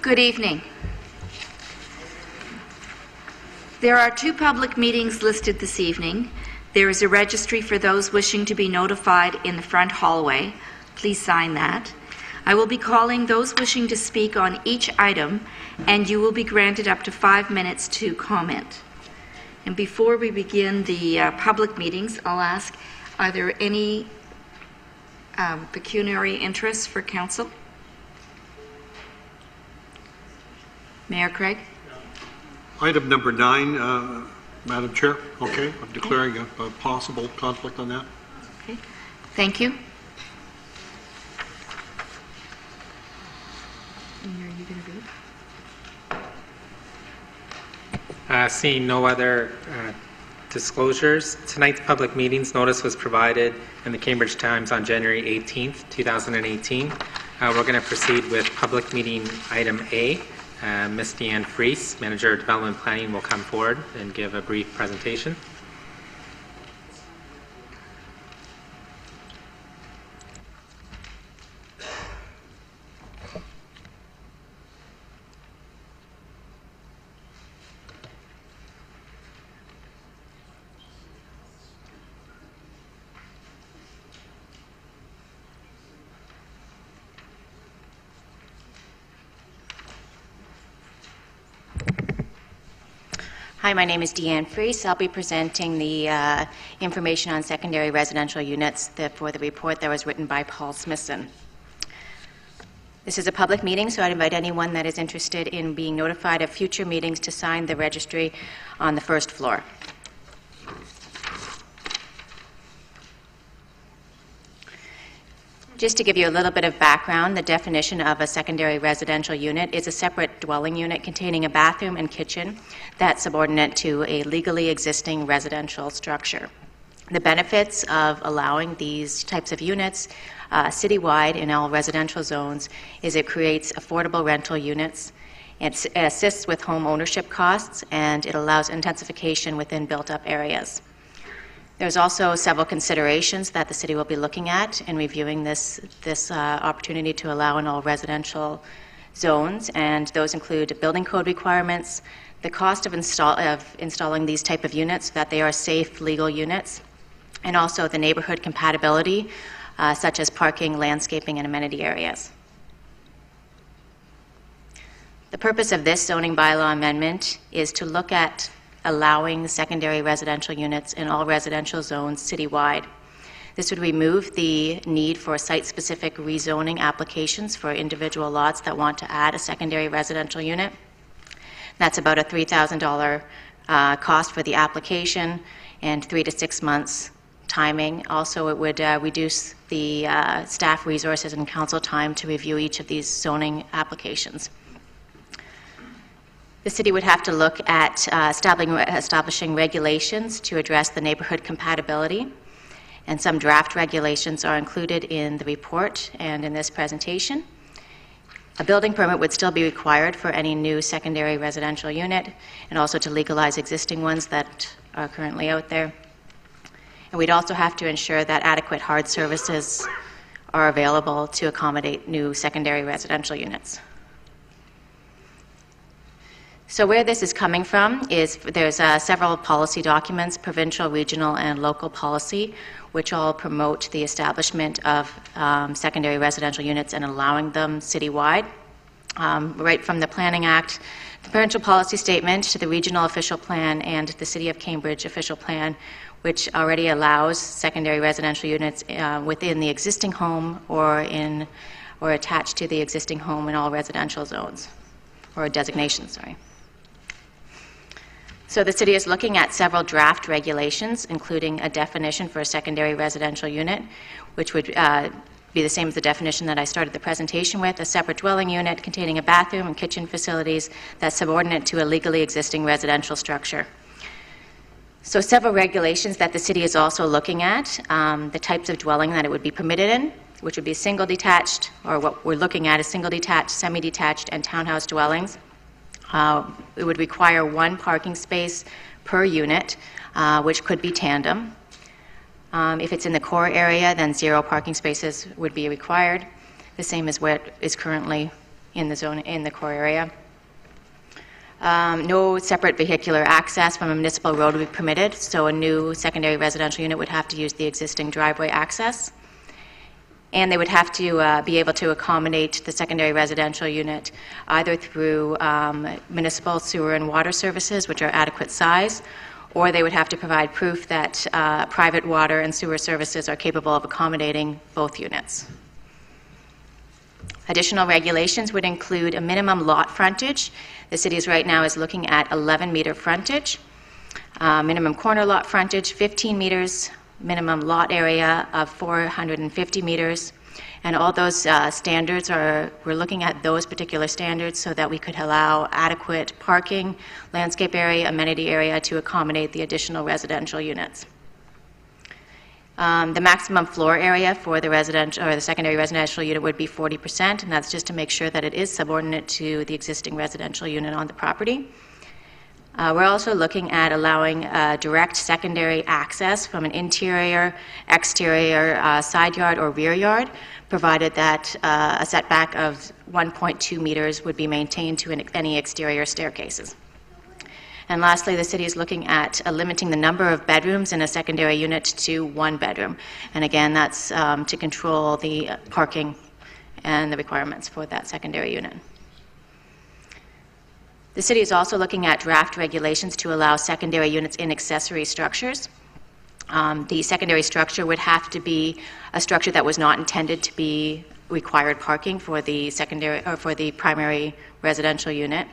Good evening. There are two public meetings listed this evening. There is a registry for those wishing to be notified in the front hallway. Please sign that. I will be calling those wishing to speak on each item, and you will be granted up to 5 minutes to comment. And before we begin the public meetings, I'll ask, are there any pecuniary interests for council? Mayor Craig? Item number 9, Madam Chair. Okay, I'm declaring a possible conflict on that. Okay, thank you. And are you going to read? Seeing no other disclosures, tonight's public meetings notice was provided in the Cambridge Times on January 18th, 2018. We're going to proceed with public meeting item A. Ms. Deanne Fries, Manager of Development Planning, will come forward and give a brief presentation. Hi, my name is Deanne Fries. I'll be presenting the information on secondary residential units for the report that was written by Paul Smithson. This is a public meeting, so I'd invite anyone that is interested in being notified of future meetings to sign the registry on the first floor. Just to give you a little bit of background, the definition of a secondary residential unit is a separate dwelling unit containing a bathroom and kitchen that's subordinate to a legally existing residential structure. The benefits of allowing these types of units citywide in all residential zones is it creates affordable rental units, it assists with home ownership costs, and it allows intensification within built-up areas. There's also several considerations that the city will be looking at in reviewing this opportunity to allow in all residential zones, and those include building code requirements, the cost of installing these type of units so that they are safe, legal units, and also the neighborhood compatibility, such as parking, landscaping, and amenity areas. The purpose of this zoning bylaw amendment is to look at allowing secondary residential units in all residential zones citywide. This would remove the need for site-specific rezoning applications for individual lots that want to add a secondary residential unit. That's about a $3,000 cost for the application and 3 to 6 months timing. Also, it would reduce the staff resources and council time to review each of these zoning applications. The city would have to look at establishing regulations to address the neighborhood compatibility, and some draft regulations are included in the report and in this presentation. A building permit would still be required for any new secondary residential unit, and also to legalize existing ones that are currently out there. And we'd also have to ensure that adequate hard services are available to accommodate new secondary residential units. So where this is coming from is there's several policy documents, provincial, regional, and local policy, which all promote the establishment of secondary residential units and allowing them citywide. Right from the Planning Act, the provincial policy statement to the regional official plan and the City of Cambridge official plan, which already allows secondary residential units within the existing home or attached to the existing home in all residential zones, or designations, sorry. So the city is looking at several draft regulations, including a definition for a secondary residential unit, which would be the same as the definition that I started the presentation with, a separate dwelling unit containing a bathroom and kitchen facilities that's subordinate to a legally existing residential structure. So several regulations that the city is also looking at, the types of dwelling that it would be permitted in, which would be single detached, or what we're looking at is single detached, semi-detached, and townhouse dwellings. It would require 1 parking space per unit, which could be tandem. If it's in the core area, then 0 parking spaces would be required, the same as what is currently in the zone, in the core area. No separate vehicular access from a municipal road would be permitted, so a new secondary residential unit would have to use the existing driveway access. And they would have to be able to accommodate the secondary residential unit either through municipal sewer and water services, which are adequate size, or they would have to provide proof that private water and sewer services are capable of accommodating both units. Additional regulations would include a minimum lot frontage. The city right now is looking at 11-meter frontage, minimum corner lot frontage 15 meters, minimum lot area of 450 meters, and all those standards we're looking at those particular standards so that we could allow adequate parking, landscape area, amenity area to accommodate the additional residential units. The maximum floor area for the residential or the secondary residential unit would be 40%, and that's just to make sure that it is subordinate to the existing residential unit on the property. We're also looking at allowing direct secondary access from an interior, exterior, side yard or rear yard, provided that a setback of 1.2 meters would be maintained to any exterior staircases. And lastly, the city is looking at limiting the number of bedrooms in a secondary unit to 1 bedroom. And again, that's to control the parking and the requirements for that secondary unit. The city is also looking at draft regulations to allow secondary units in accessory structures. The secondary structure would have to be a structure that was not intended to be required parking for the secondary or for the primary residential unit.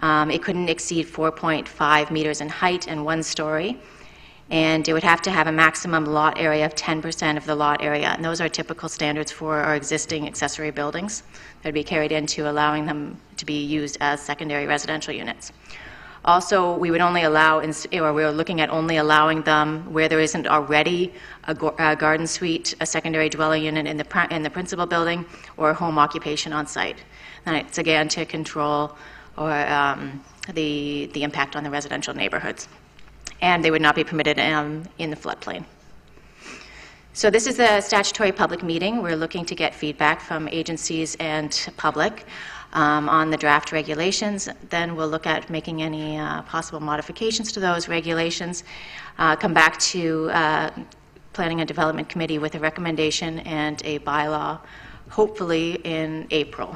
It couldn't exceed 4.5 meters in height and 1 story, and it would have to have a maximum lot area of 10% of the lot area, and those are typical standards for our existing accessory buildings that would be carried into allowing them to be used as secondary residential units. Also, we would only allow, or we're looking at only allowing them where there isn't already a garden suite, a secondary dwelling unit in the principal building, or a home occupation on site. And it's again to control or the impact on the residential neighborhoods. And they would not be permitted in the floodplain. So this is a statutory public meeting. We're looking to get feedback from agencies and public on the draft regulations. Then we'll look at making any possible modifications to those regulations, come back to Planning and Development Committee with a recommendation and a bylaw, hopefully in April.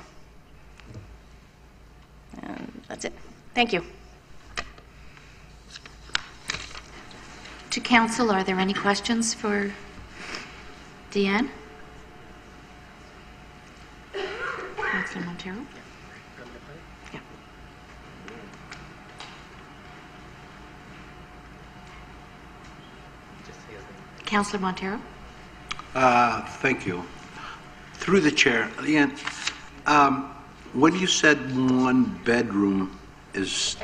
And that's it. Thank you. To council, are there any questions for Deanne? Councillor Montero? Yeah. Councillor Montero? Thank you. Through the chair, Leanne, when you said 1 bedroom, is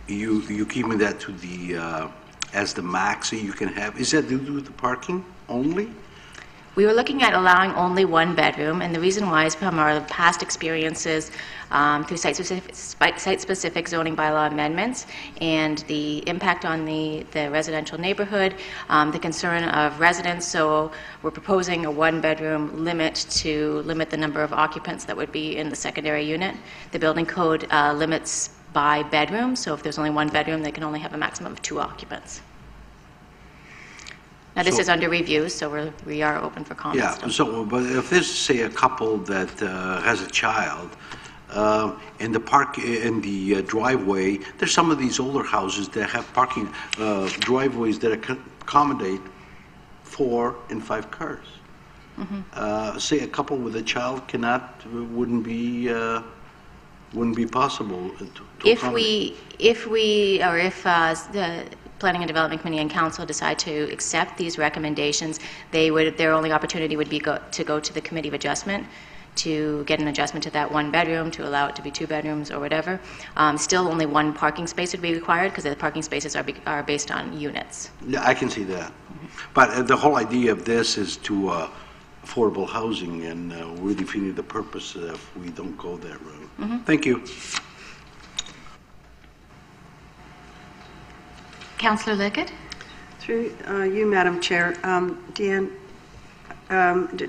you keeping that to the as the max you can have? Is that due to the parking only? We were looking at allowing only 1 bedroom, and the reason why is from our past experiences through site-specific zoning bylaw amendments and the impact on the residential neighborhood, the concern of residents. So we're proposing a 1-bedroom limit to limit the number of occupants that would be in the secondary unit. The building code limits by bedroom, so if there's only 1 bedroom, they can only have a maximum of 2 occupants. Now, this is under review, so we are open for comments. Yeah, so, but if there's, say, a couple that has a child, in the driveway, there's some of these older houses that have parking driveways that accommodate 4 and 5 cars. Mm-hmm. Say a couple with a child wouldn't be possible to accommodate. If the Planning and Development Committee and Council decide to accept these recommendations, their only opportunity would be to go to the Committee of Adjustment to get an adjustment to that 1 bedroom, to allow it to be 2 bedrooms or whatever. Still only 1 parking space would be required because the parking spaces are based on units. Yeah, I can see that. Mm-hmm. But the whole idea of this is to affordable housing, and we're defeating the purpose if we don't go that route. Mm-hmm. Thank you. Councillor Liggett? Through you, Madam Chair. Deanne,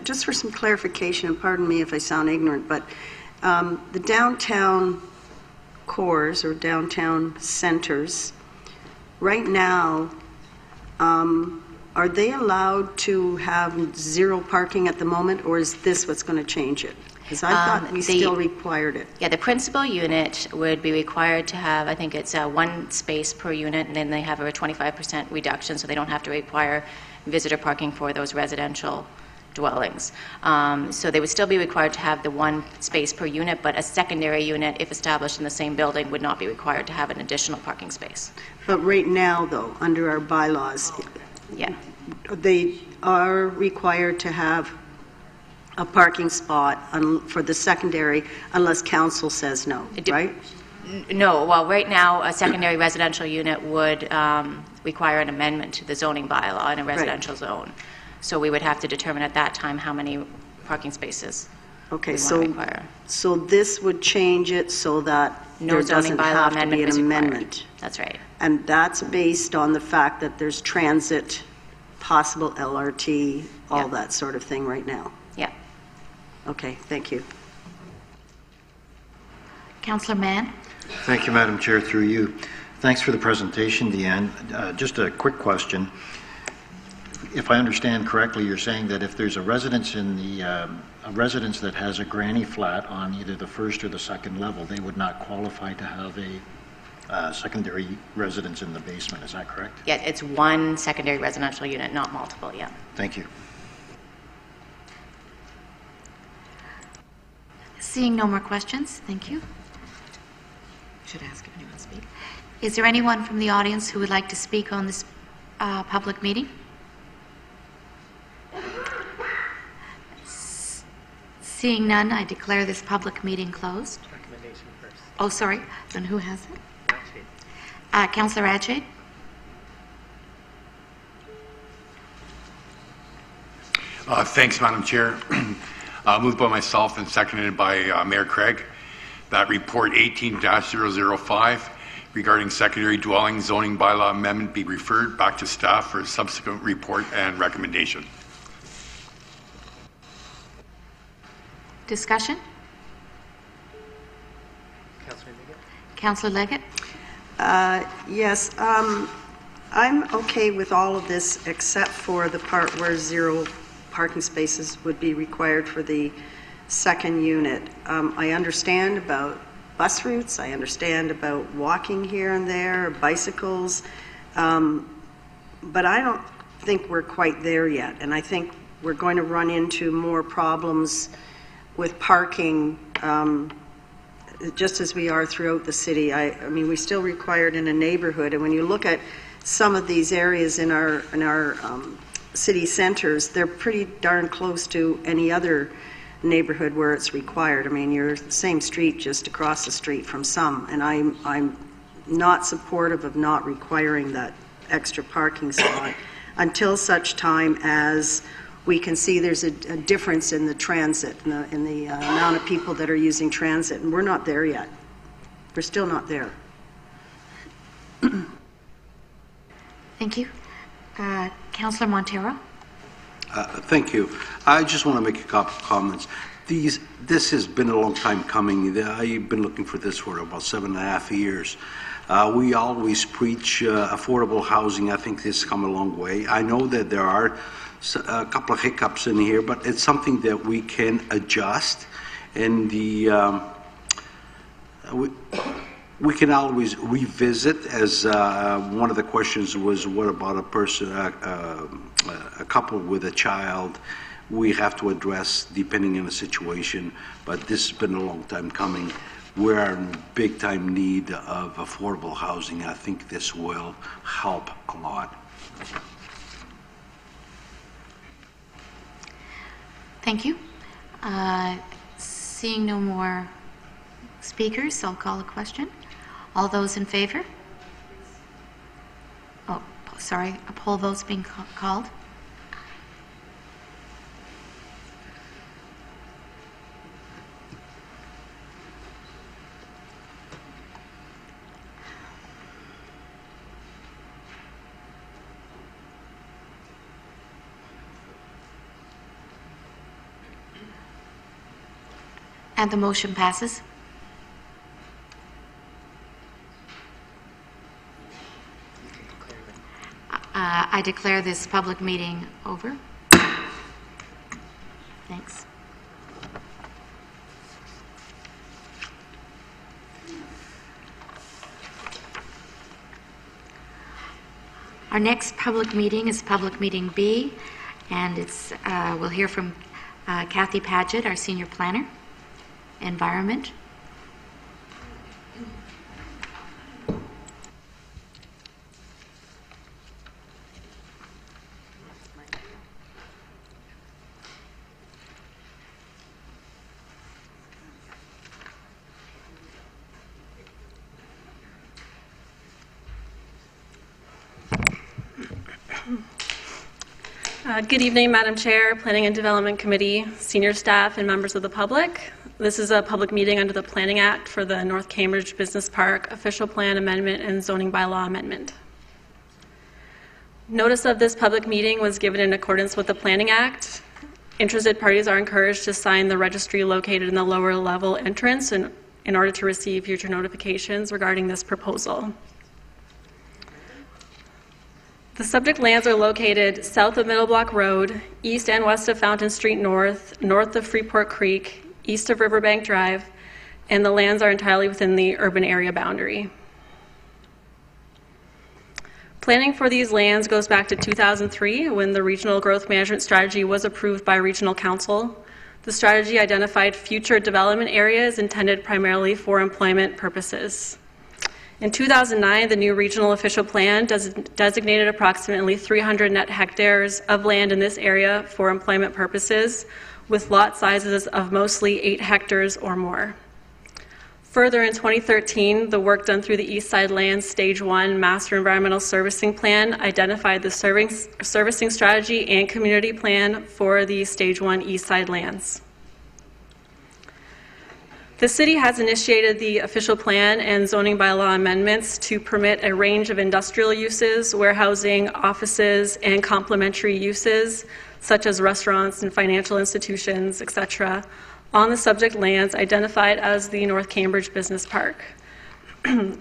just for some clarification, and pardon me if I sound ignorant, but The downtown cores or downtown centers, right now, are they allowed to have zero parking at the moment, or is this what's going to change it? Because I thought we still required it. Yeah, the principal unit would be required to have, I think it's one space per unit, and then they have a 25% reduction, so they don't have to require visitor parking for those residential dwellings. So they would still be required to have the one space per unit, but a secondary unit, if established in the same building, would not be required to have an additional parking space. But right now, though, under our bylaws, Yeah. they are required to have a parking spot for the secondary unless council says no, right? No, well, right now, a secondary residential unit would require an amendment to the zoning bylaw in a residential zone. So we would have to determine at that time how many parking spaces Okay, we want to so, require. so this would change it so that No there zoning doesn't bylaw have to amendment be an is required. amendment. That's right. And that's based on the fact that there's transit, possible LRT, all Yeah. that sort of thing right now. Yeah. Okay, thank you. Councillor Mann? Thank you, Madam Chair, through you. Thanks for the presentation, Deanne. Just a quick question. If I understand correctly, you're saying that if there's a residence in the a residence that has a granny flat on either the first or the second level, they would not qualify to have a secondary residence in the basement. Is that correct? Yeah, it's one secondary residential unit, not multiple, yeah. Thank you. Seeing no more questions, thank you. Should ask if anyone speak. Is there anyone from the audience who would like to speak on this public meeting? Seeing none, I declare this public meeting closed. Recommendation first. Oh, sorry, then who has it? Councillor Adjade? Thanks, Madam Chair. Moved by myself and seconded by Mayor Craig that report 18-005 regarding secondary dwelling zoning bylaw amendment be referred back to staff for subsequent report and recommendation. Discussion? Councillor Leggett? Yes, I'm okay with all of this except for the part where zero parking spaces would be required for the second unit. I understand about bus routes, I understand about walking here and there, bicycles, but I don't think we're quite there yet, and I think we're going to run into more problems with parking just as we are throughout the city. I mean, we still require it in a neighborhood, and when you look at some of these areas in our city centers, they're pretty darn close to any other neighborhood where it's required. I mean, you're the same street just across the street from some, and I'm not supportive of not requiring that extra parking spot until such time as we can see there's a difference in the transit, in the amount of people that are using transit, and we're not there yet. We're still not there. Thank you. Councillor Montero? Thank you. I just want to make a couple comments. This has been a long time coming. I've been looking for this for about 7.5 years. We always preach affordable housing. I think this has come a long way. I know that there are a couple of hiccups in here, but it's something that we can adjust. And we can always revisit, as one of the questions was, what about a person, a couple with a child? We have to address depending on the situation, but this has been a long time coming. We're in big time need of affordable housing. I think this will help a lot. Thank you. Seeing no more speakers, I'll call a question. All those in favor? Oh, sorry, a poll vote's being called. And the motion passes. I declare this public meeting over. Thanks. Our next public meeting is Public Meeting B, and we'll hear from Kathy Paget, our Senior Planner, Environment. Good evening, Madam Chair, Planning and Development Committee, senior staff, and members of the public. This is a public meeting under the Planning Act for the North Cambridge Business Park Official Plan Amendment and Zoning Bylaw Amendment. Notice of this public meeting was given in accordance with the Planning Act. Interested parties are encouraged to sign the registry located in the lower level entrance in order to receive future notifications regarding this proposal. The subject lands are located south of Middle Block Road, east and west of Fountain Street North, north of Freeport Creek, east of Riverbank Drive, and the lands are entirely within the urban area boundary. Planning for these lands goes back to 2003 when the Regional Growth Management Strategy was approved by Regional Council. The strategy identified future development areas intended primarily for employment purposes. In 2009, the new regional official plan designated approximately 300 net hectares of land in this area for employment purposes, with lot sizes of mostly 8 hectares or more. Further, in 2013, the work done through the East Side Lands Stage 1 Master Environmental Servicing Plan identified the servicing strategy and community plan for the Stage 1 East Side lands. The city has initiated the official plan and zoning bylaw amendments to permit a range of industrial uses, warehousing, offices, and complementary uses, such as restaurants and financial institutions, etc., on the subject lands identified as the North Cambridge Business Park.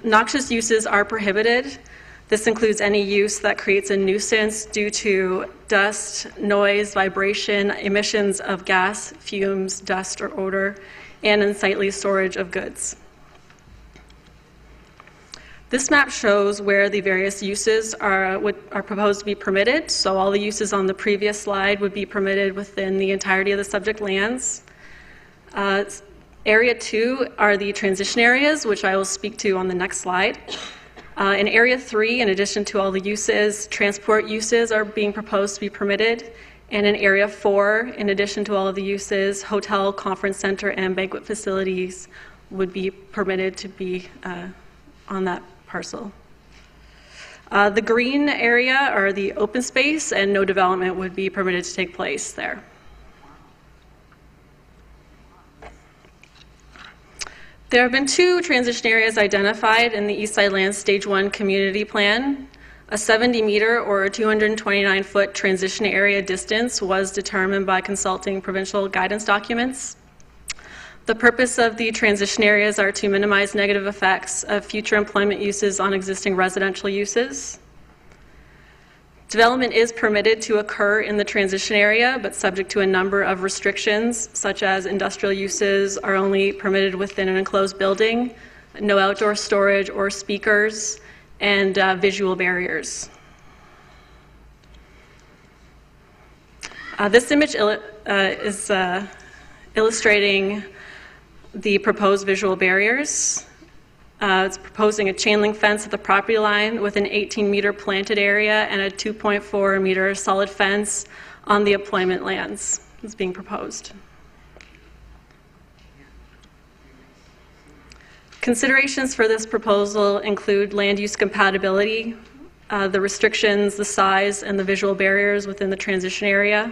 Noxious uses are prohibited. This includes any use that creates a nuisance due to dust, noise, vibration, emissions of gas, fumes, dust, or odor, and unsightly storage of goods. This map shows where the various uses are proposed to be permitted. So all the uses on the previous slide would be permitted within the entirety of the subject lands. Area 2 are the transition areas, which I will speak to on the next slide. In Area 3, in addition to all the uses, transport uses are being proposed to be permitted. And in Area 4, in addition to all of the uses, hotel, conference center, and banquet facilities would be permitted to be on that parcel. The green area are the open space, and no development would be permitted to take place there. There have been 2 transition areas identified in the East Side Lands Stage 1 Community Plan. A 70-meter or 229-foot transition area distance was determined by consulting provincial guidance documents. The purpose of the transition areas are to minimize negative effects of future employment uses on existing residential uses. Development is permitted to occur in the transition area, but subject to a number of restrictions, such as industrial uses are only permitted within an enclosed building, no outdoor storage or speakers, and visual barriers. This image is illustrating the proposed visual barriers. It's proposing a chain link fence at the property line with an 18-meter planted area and a 2.4-meter solid fence on the employment lands. It's being proposed. Considerations for this proposal include land use compatibility, the restrictions, the size, and the visual barriers within the transition area.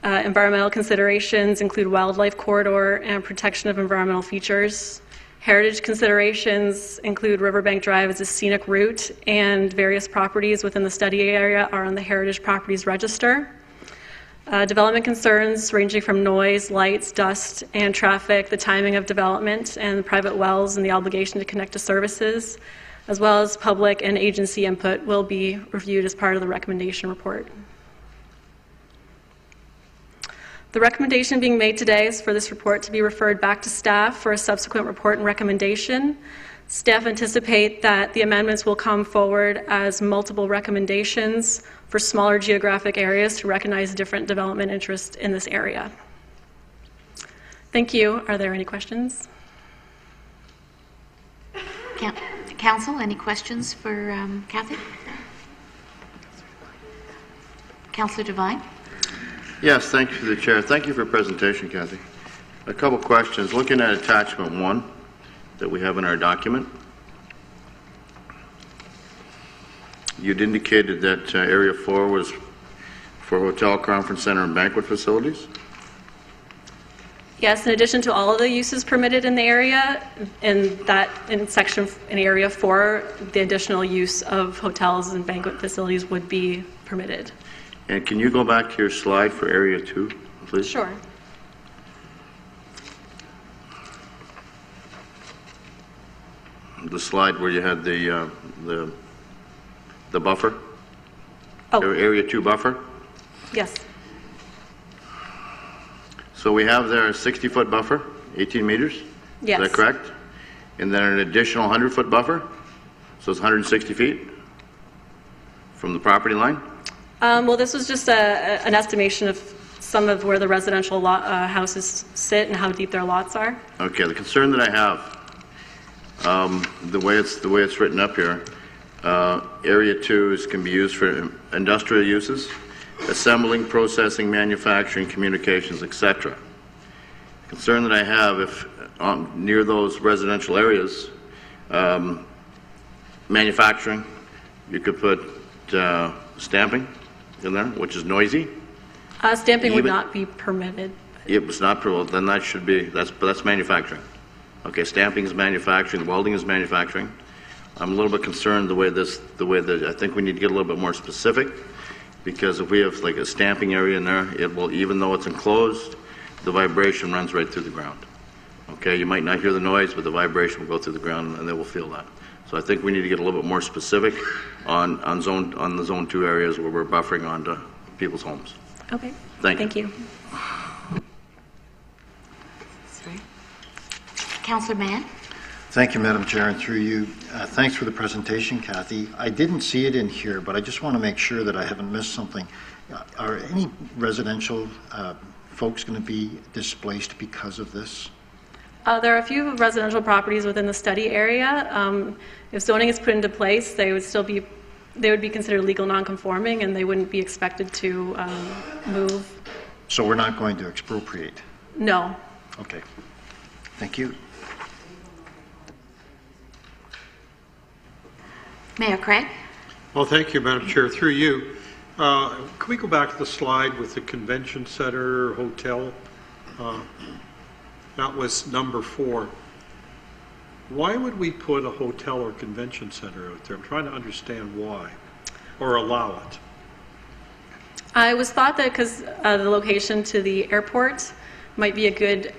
Environmental considerations include wildlife corridor and protection of environmental features. Heritage considerations include Riverbank Drive as a scenic route, and various properties within the study area are on the Heritage Properties Register. Development concerns ranging from noise, lights, dust, and traffic, the timing of development, and private wells and the obligation to connect to services, as well as public and agency input, will be reviewed as part of the recommendation report. The recommendation being made today is for this report to be referred back to staff for a subsequent report and recommendation. Staff anticipate that the amendments will come forward as multiple recommendations for smaller geographic areas to recognize different development interests in this area. Thank you. Are there any questions? Council, any questions for Kathy? Councillor Devine? Yes, thank you to the chair. Thank you for your presentation, Kathy. A couple questions. Looking at attachment 1 that we have in our document, you'd indicated that area 4 was for hotel, conference center, and banquet facilities. Yes, in addition to all of the uses permitted in the area, in area 4, the additional use of hotels and banquet facilities would be permitted. And can you go back to your slide for area 2, please? Sure. The slide where you had the buffer? Oh. Area 2 buffer? Yes. So we have there a 60-foot buffer, 18 meters? Yes. Is that correct? And then an additional 100-foot buffer? So it's 160 feet from the property line? Well, this was just an estimation of some of where the residential houses sit and how deep their lots are. Okay, the concern that I have, the way it's written up here, area 2 can be used for industrial uses, assembling, processing, manufacturing, communications, etc. The concern that I have, if near those residential areas, manufacturing, you could put stamping in there, which is noisy. Stamping would not be permitted. It was not permitted, then that should be, that's manufacturing. Okay, stamping is manufacturing, welding is manufacturing. I'm a little bit concerned the way that I think we need to get a little bit more specific, because if we have like a stamping area in there, it will, even though it's enclosed, the vibration runs right through the ground. Okay, you might not hear the noise, but the vibration will go through the ground and they will feel that. So I think we need to get a little bit more specific on the zone 2 areas where we're buffering onto people's homes. Okay. Thank you. Sorry. Councillor Mann? Thank you, Madam Chair, and through you. Thanks for the presentation, Kathy. I didn't see it in here, but I just want to make sure that I haven't missed something. Are any residential folks going to be displaced because of this? There are a few residential properties within the study area. If zoning is put into place, they would be considered legal non-conforming, and they wouldn't be expected to move. So we're not going to expropriate? No. Okay. Thank you. Mayor Craig? Well, thank you, Madam Chair. Through you, can we go back to the slide with the convention center, hotel? That was number 4. Why would we put a hotel or convention center out there? I'm trying to understand why, or allow it. It was thought that because the location to the airport might be a good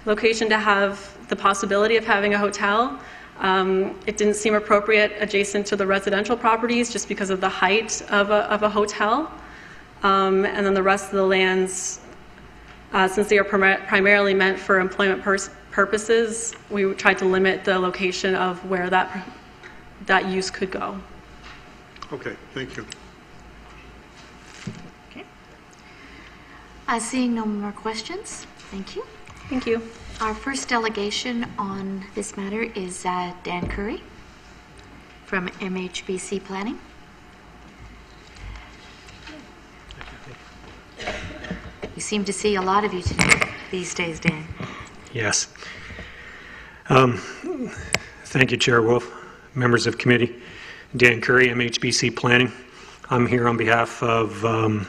location to have the possibility of having a hotel. It didn't seem appropriate adjacent to the residential properties just because of the height of a hotel. And then the rest of the lands, since they are primarily meant for employment purposes, we tried to limit the location of where that use could go. Okay, thank you. Okay. Seeing no more questions, thank you. Thank you. Our first delegation on this matter is Dan Curry from MHBC Planning. We seem to see a lot of you these days, Dan. Yes. Thank you, Chair Wolf, members of committee. Dan Curry, MHBC Planning. I'm here on behalf of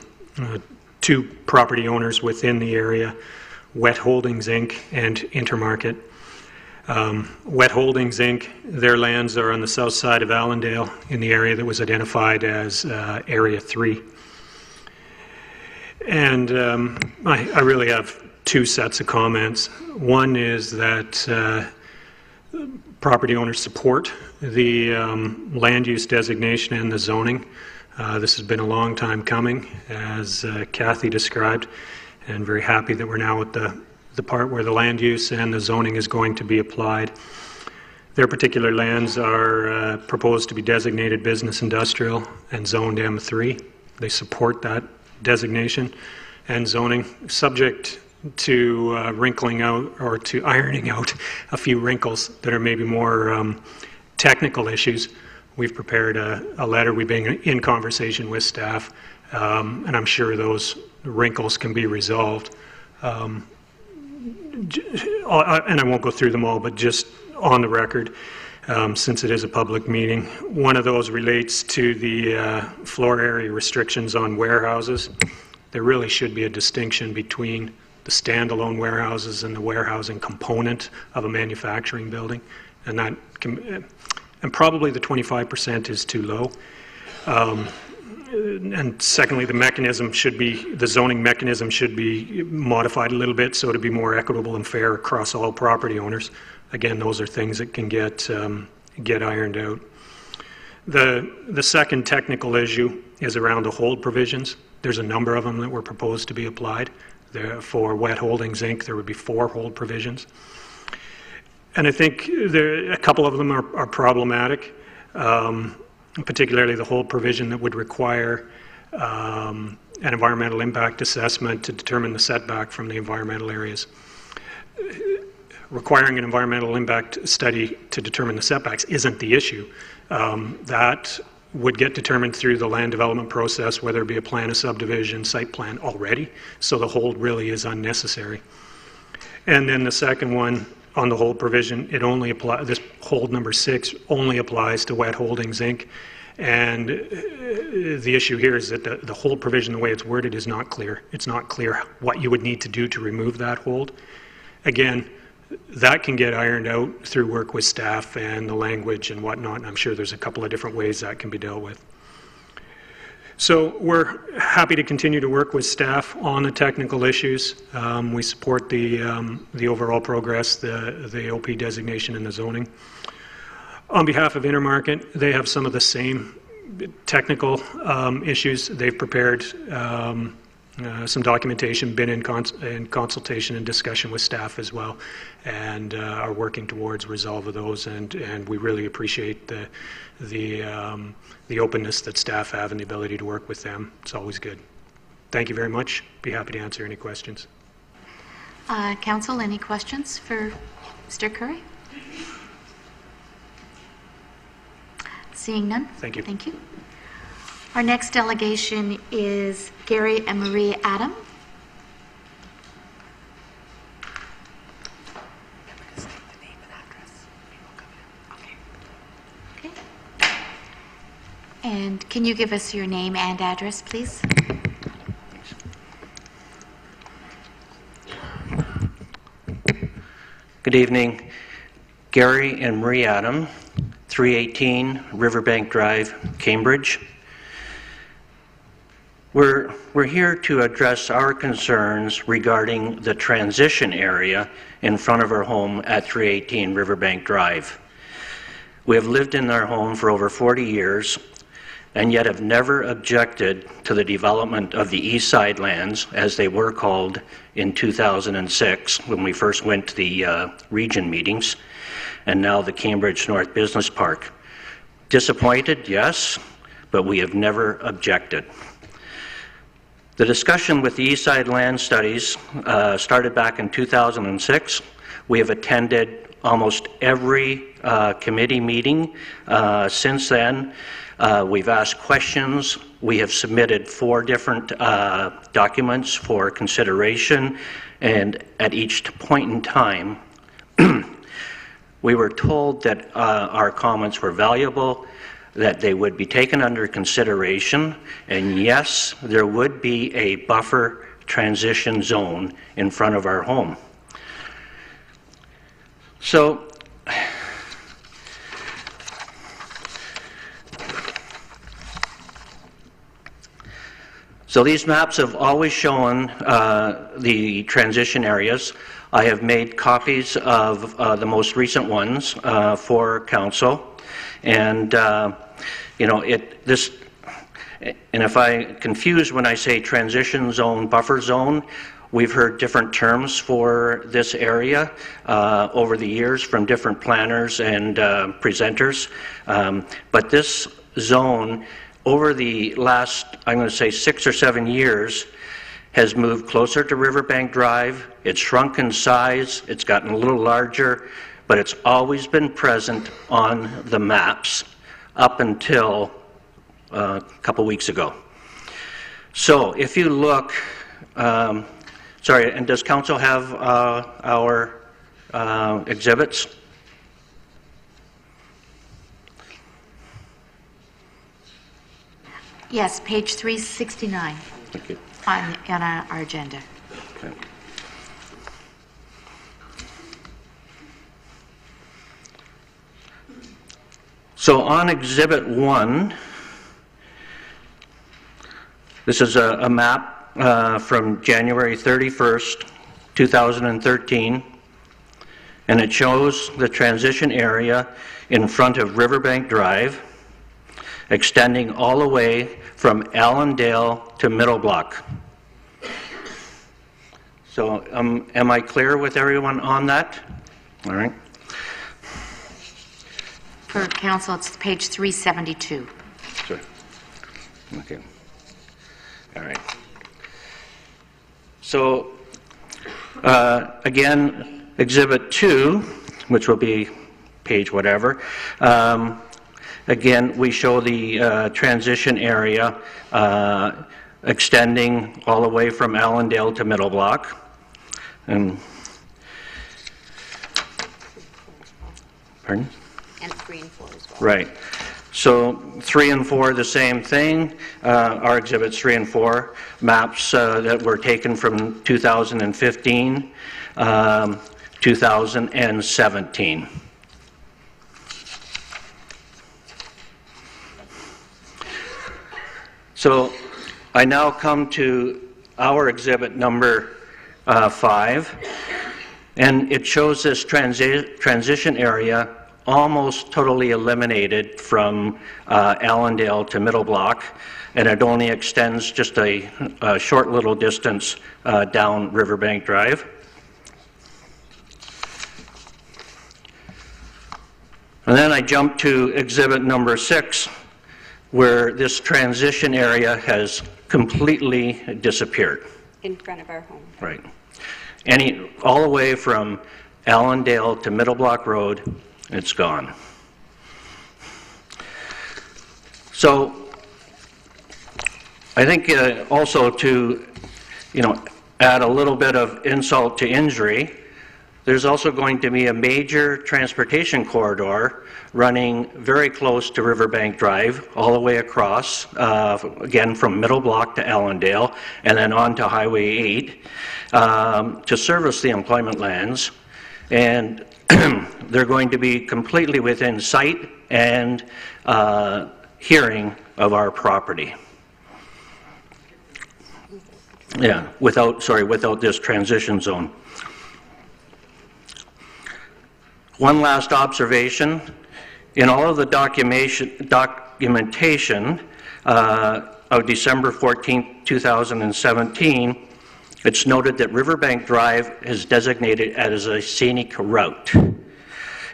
2 property owners within the area, Wet Holdings, Inc. and Intermarket. Wet Holdings, Inc., their lands are on the south side of Allendale in the area that was identified as Area 3. And I really have two sets of comments. One is that property owners support the land use designation and the zoning. This has been a long time coming, as Kathy described, and very happy that we're now at the part where the land use and the zoning is going to be applied. Their particular lands are proposed to be designated business industrial and zoned M3. They support that designation and zoning, subject to wrinkling out or to ironing out a few wrinkles that are maybe more technical issues. We've prepared a letter. We've been in conversation with staff, and I'm sure those wrinkles can be resolved. And I won't go through them all, but just on the record, since it is a public meeting, one of those relates to the floor area restrictions on warehouses. There really should be a distinction between the standalone warehouses and the warehousing component of a manufacturing building, and that can, and probably the 25% is too low. And secondly, the zoning mechanism should be modified a little bit so to be more equitable and fair across all property owners. Again, those are things that can get ironed out. The second technical issue is around the hold provisions. There's a number of them that were proposed to be applied. For Wet Holdings Inc., there would be 4 hold provisions. And I think a couple of them are problematic, particularly the hold provision that would require an environmental impact assessment to determine the setback from the environmental areas. Requiring an environmental impact study to determine the setbacks isn't the issue. That would get determined through the land development process, whether it be a plan of subdivision, site plan already, so the hold really is unnecessary. And then the second one, on the hold provision, this hold number 6 only applies to Wet Holdings Inc. And the issue here is that the hold provision, the way it's worded, is not clear. It's not clear what you would need to do to remove that hold. Again, that can get ironed out through work with staff and the language and whatnot, and I'm sure there's a couple of different ways that can be dealt with. So we're happy to continue to work with staff on the technical issues. We support the overall progress, the OP designation and the zoning. On behalf of Intermarket, they have some of the same technical issues. They've prepared some documentation, been in consultation and discussion with staff as well, and are working towards resolve of those. And we really appreciate the openness that staff have and the ability to work with them. It's always good. Thank you very much. Be happy to answer any questions. Council, any questions for Mr. Curry? Seeing none. Thank you. Thank you. Our next delegation is Gary and Marie Adam. Okay. And can you give us your name and address, please? Good evening. Gary and Marie Adam, 318 Riverbank Drive, Cambridge. We're here to address our concerns regarding the transition area in front of our home at 318 Riverbank Drive. We have lived in our home for over 40 years and yet have never objected to the development of the East Side lands, as they were called in 2006 when we first went to the region meetings, and now the Cambridge North Business Park. Disappointed, yes, but we have never objected. The discussion with the East Side land studies started back in 2006. We have attended almost every committee meeting since then. We've asked questions. We have submitted 4 different documents for consideration, and at each point in time, we were told that our comments were valuable, that they would be taken under consideration, and yes, there would be a buffer transition zone in front of our home. So, So these maps have always shown the transition areas. I have made copies of the most recent ones for council, and and if I confuse when I say transition zone, buffer zone, we've heard different terms for this area over the years from different planners and presenters. But this zone, over the last, I'm going to say 6 or 7 years, has moved closer to Riverbank Drive. It's shrunk in size, it's gotten a little larger, but it's always been present on the maps up until a couple weeks ago. So if you look, sorry, and does council have our exhibits? Yes, page 369 Thank you. on our agenda. Okay. So on Exhibit 1, this is a map from January 31st, 2013, and it shows the transition area in front of Riverbank Drive, extending all the way from Allendale to Middle Block. So am I clear with everyone on that? All right. For council, it's page 372. Sorry. Okay. All right. So again, Exhibit 2, which will be page whatever, again, we show the transition area extending all the way from Allendale to Middle Block. And, pardon? And 3 and 4 as well. Right. So 3 and 4, the same thing. Our exhibits 3 and 4, maps that were taken from 2015, 2017. So I now come to our exhibit number 5, and it shows this transition area almost totally eliminated from Allendale to Middle Block, and it only extends just a short little distance down Riverbank Drive. And then I jump to exhibit number 6, where this transition area has completely disappeared. In front of our home. Right. All the way from Allendale to Middle Block Road, it's gone. So I think also to, add a little bit of insult to injury, there's also going to be a major transportation corridor running very close to Riverbank Drive, all the way across, again from Middle Block to Allendale, and then on to Highway 8, to service the employment lands. And they're going to be completely within sight and hearing of our property. Yeah, without this transition zone. One last observation. In all of the documentation of December 14, 2017, it's noted that Riverbank Drive is designated as a scenic route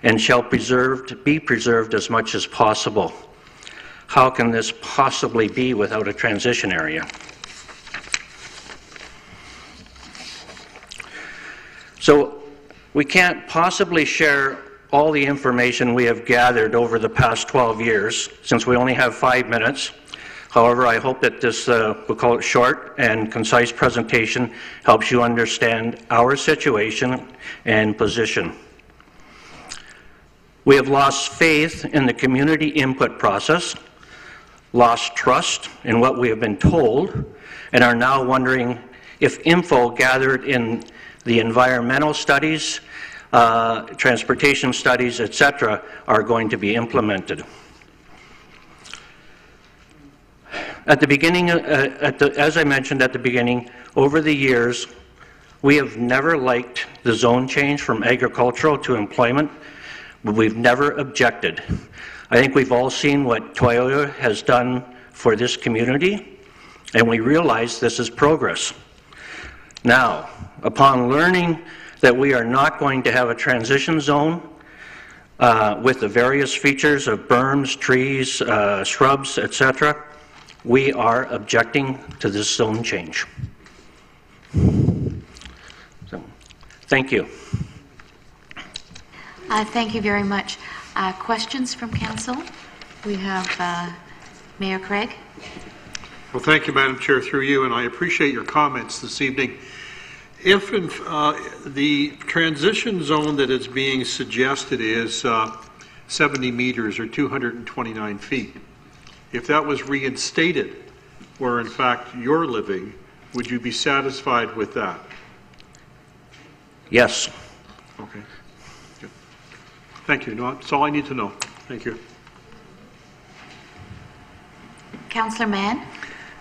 and shall be preserved as much as possible. How can this possibly be without a transition area? So we can't possibly share all the information we have gathered over the past 12 years, since we only have 5 minutes. However, I hope that this, we'll call it short and concise presentation, helps you understand our situation and position. We have lost faith in the community input process, lost trust in what we have been told, and are now wondering if info gathered in the environmental studies, transportation studies, etc., are going to be implemented. At the beginning, as I mentioned at the beginning, over the years, we have never liked the zone change from agricultural to employment, but we've never objected. I think we've all seen what Toyota has done for this community, and we realize this is progress. Now, upon learning that we are not going to have a transition zone with the various features of berms, trees, shrubs, etc., we are objecting to this zone change. So, thank you. Thank you very much. Questions from council? We have Mayor Craig. Well, thank you, Madam Chair, through you, and I appreciate your comments this evening. If the transition zone that is being suggested is 70 meters or 229 feet, if that was reinstated where in fact you're living, would you be satisfied with that? Yes. Okay. Good. Thank you. No, that's all I need to know. Thank you. Councillor Mann.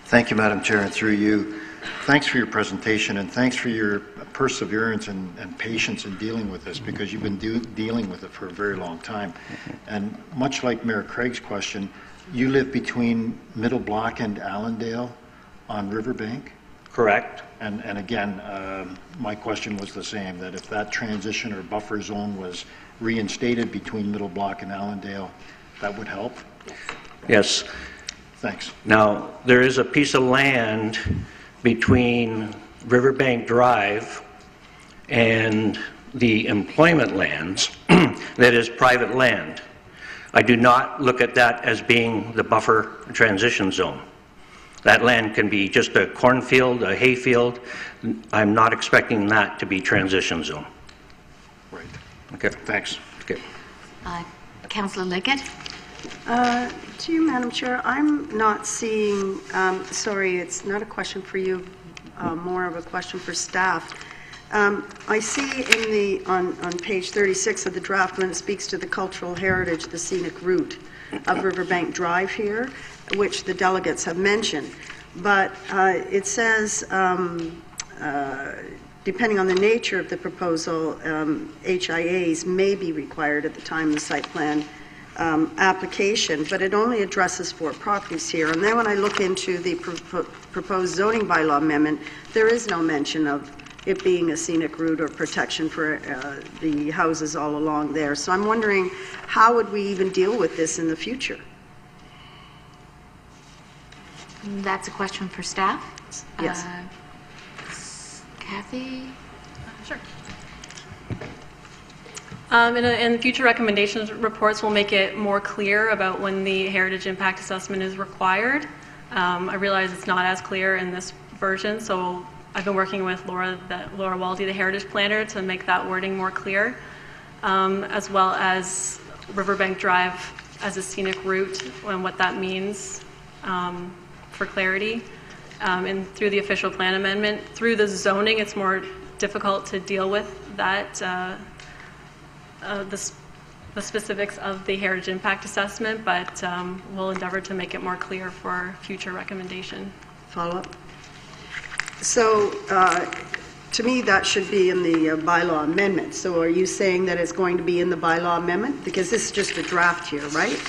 Thank you, Madam Chair, and through you. Thanks for your presentation, and thanks for your perseverance and patience in dealing with this, because you've been dealing with it for a very long time. And much like Mayor Craig's question, you live between Middle Block and Allendale on Riverbank? Correct. And again, my question was the same, that if that transition or buffer zone was reinstated between Middle Block and Allendale, that would help? Yes. Thanks. Now, there is a piece of land between Riverbank Drive and the employment lands that is private land. I do not look at that as being the buffer transition zone. That land can be just a cornfield, a hayfield. I'm not expecting that to be transition zone. Right. Okay, thanks. Okay. Councillor Liggett. To you, Madam Chair, I'm not seeing, sorry, it's not a question for you, more of a question for staff. I see on page 36 of the draft when it speaks to the cultural heritage, the scenic route of Riverbank Drive here, which the delegates have mentioned. But it says, depending on the nature of the proposal, HIAs may be required at the time of the site plan application, but it only addresses 4 properties here. And then when I look into the proposed zoning bylaw amendment, there is no mention of it being a scenic route or protection for the houses all along there. So I'm wondering, how would we even deal with this in the future? That's a question for staff. Yes. Kathy? Sure. In future recommendations reports, we'll make it more clear about when the heritage impact assessment is required. I realize it's not as clear in this version, so I've been working with Laura Waldy, the heritage planner, to make that wording more clear, as well as Riverbank Drive as a scenic route and what that means for clarity. And through the official plan amendment, through the zoning, it's more difficult to deal with that. The specifics of the heritage impact assessment, but we'll endeavor to make it more clear for future recommendation. Follow up? So, to me, that should be in the bylaw amendment. So are you saying that it's going to be in the bylaw amendment? Because this is just a draft here, right?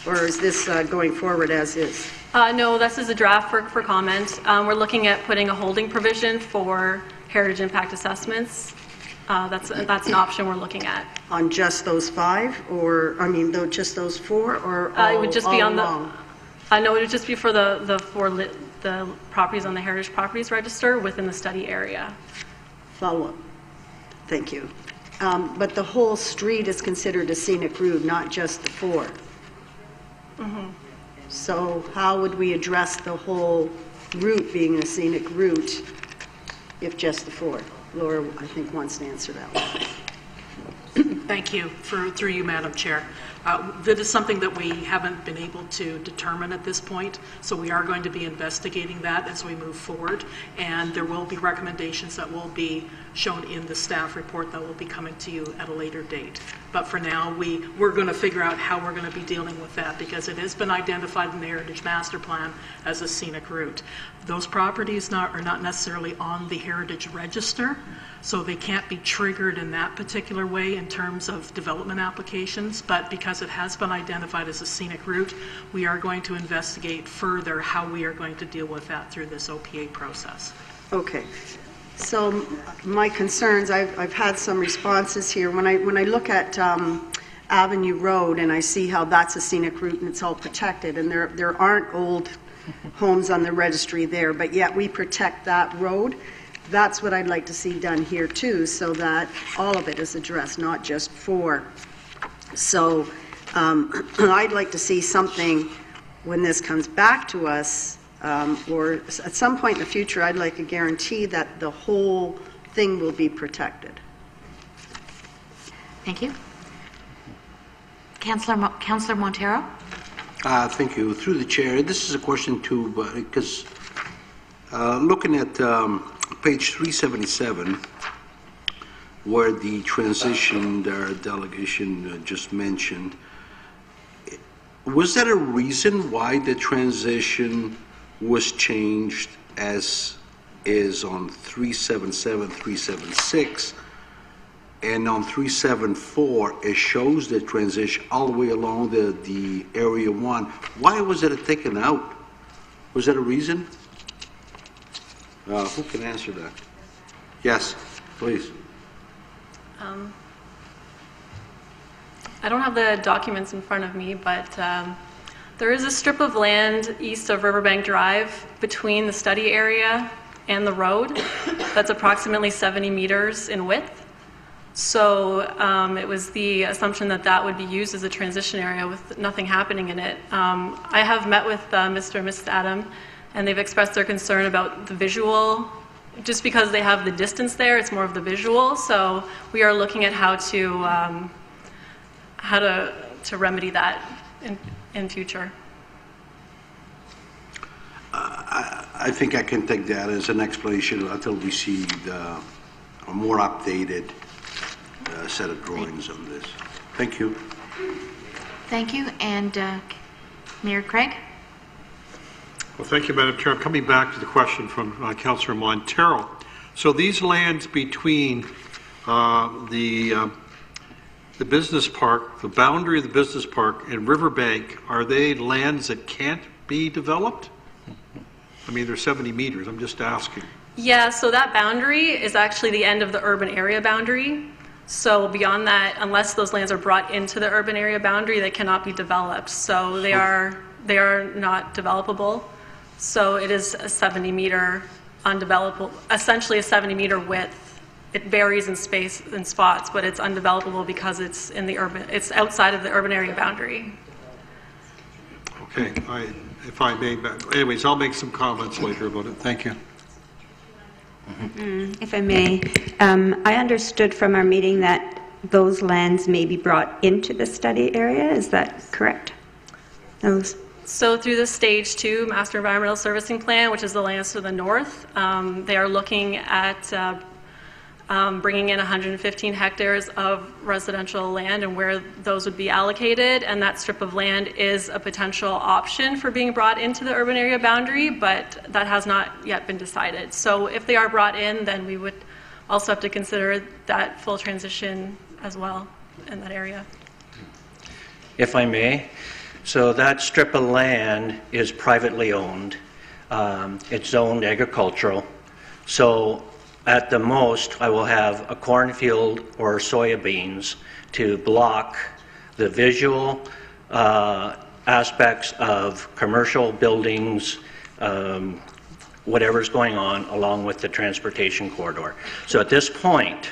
Or is this going forward as is? No, this is a draft for comment. We're looking at putting a holding provision for heritage impact assessments. That's an option we're looking at. On just those 5, or just those 4, or all, it would just be on along? No, it would just be for the properties on the Heritage Properties Register within the study area. Follow up. Thank you. But the whole street is considered a scenic route, not just the 4. Mm-hmm. So how would we address the whole route being a scenic route if just the 4? Laura, I think, wants to answer that one. Thank you. Through you, Madam Chair. That is something that we haven't been able to determine at this point, so we are going to be investigating that as we move forward, and there will be recommendations that will be shown in the staff report that will be coming to you at a later date. But for now, we're going to figure out how we're going to be dealing with that, because it has been identified in the Heritage Master Plan as a scenic route. Those properties are not necessarily on the Heritage Register, so they can't be triggered in that particular way in terms of development applications, but because it has been identified as a scenic route, we are going to investigate further how we are going to deal with that through this OPA process. Okay. So my concerns, I've had some responses here. When I look at Avenue Road and I see how that's a scenic route and it's all protected, and there aren't old homes on the registry there, but yet we protect that road, that's what I'd like to see done here too, so that all of it is addressed, not just 4. So I'd like to see something when this comes back to us, or at some point in the future, I'd like a guarantee that the whole thing will be protected. Thank you. Councillor Montero? Thank you. Through the chair, this is a question too, because looking at page 377, where the transition delegation just mentioned, was that a reason why the transition was changed as is on 377, 376, and on 374 it shows the transition all the way along the area 1. Why was it taken out? Was that a reason? Who can answer that? Yes, please. I don't have the documents in front of me, but there is a strip of land east of Riverbank Drive between the study area and the road that's approximately 70 meters in width. So it was the assumption that that would be used as a transition area with nothing happening in it. I have met with Mr. and Mrs. Adam, and they've expressed their concern about the visual. Just because they have the distance there, it's more of the visual. So we are looking at how to remedy that in future. I think I can take that as an explanation until we see a more updated set of drawings on this. Thank you. Thank you. And Mayor Craig? Well, thank you, Madam Chair. I'm coming back to the question from Councillor Montero. So these lands between the business park, the boundary of the business park and Riverbank, are they lands that can't be developed? I mean, they're 70 meters. I'm just asking. Yeah, so that boundary is actually the end of the urban area boundary. So beyond that, unless those lands are brought into the urban area boundary, they cannot be developed. So they are not developable. So it is a 70-meter undevelopable, essentially a 70-meter width. It varies in space and spots, but it's undevelopable because it's in the urban. It's outside of the urban area boundary. Okay, if I may, anyways, I'll make some comments later about it. Thank you. If I may, I understood from our meeting that those lands may be brought into the study area. Is that correct? Those. So through the Stage 2 Master Environmental Servicing Plan, which is the lands to the north, they are looking at bringing in 115 hectares of residential land and where those would be allocated, and that strip of land is a potential option for being brought into the urban area boundary, but that has not yet been decided. So if they are brought in, then we would also have to consider that full transition as well in that area. If I may, so that strip of land is privately owned. It's zoned agricultural. So at the most, I will have a cornfield or soybeans to block the visual aspects of commercial buildings, whatever's going on, along with the transportation corridor. So at this point,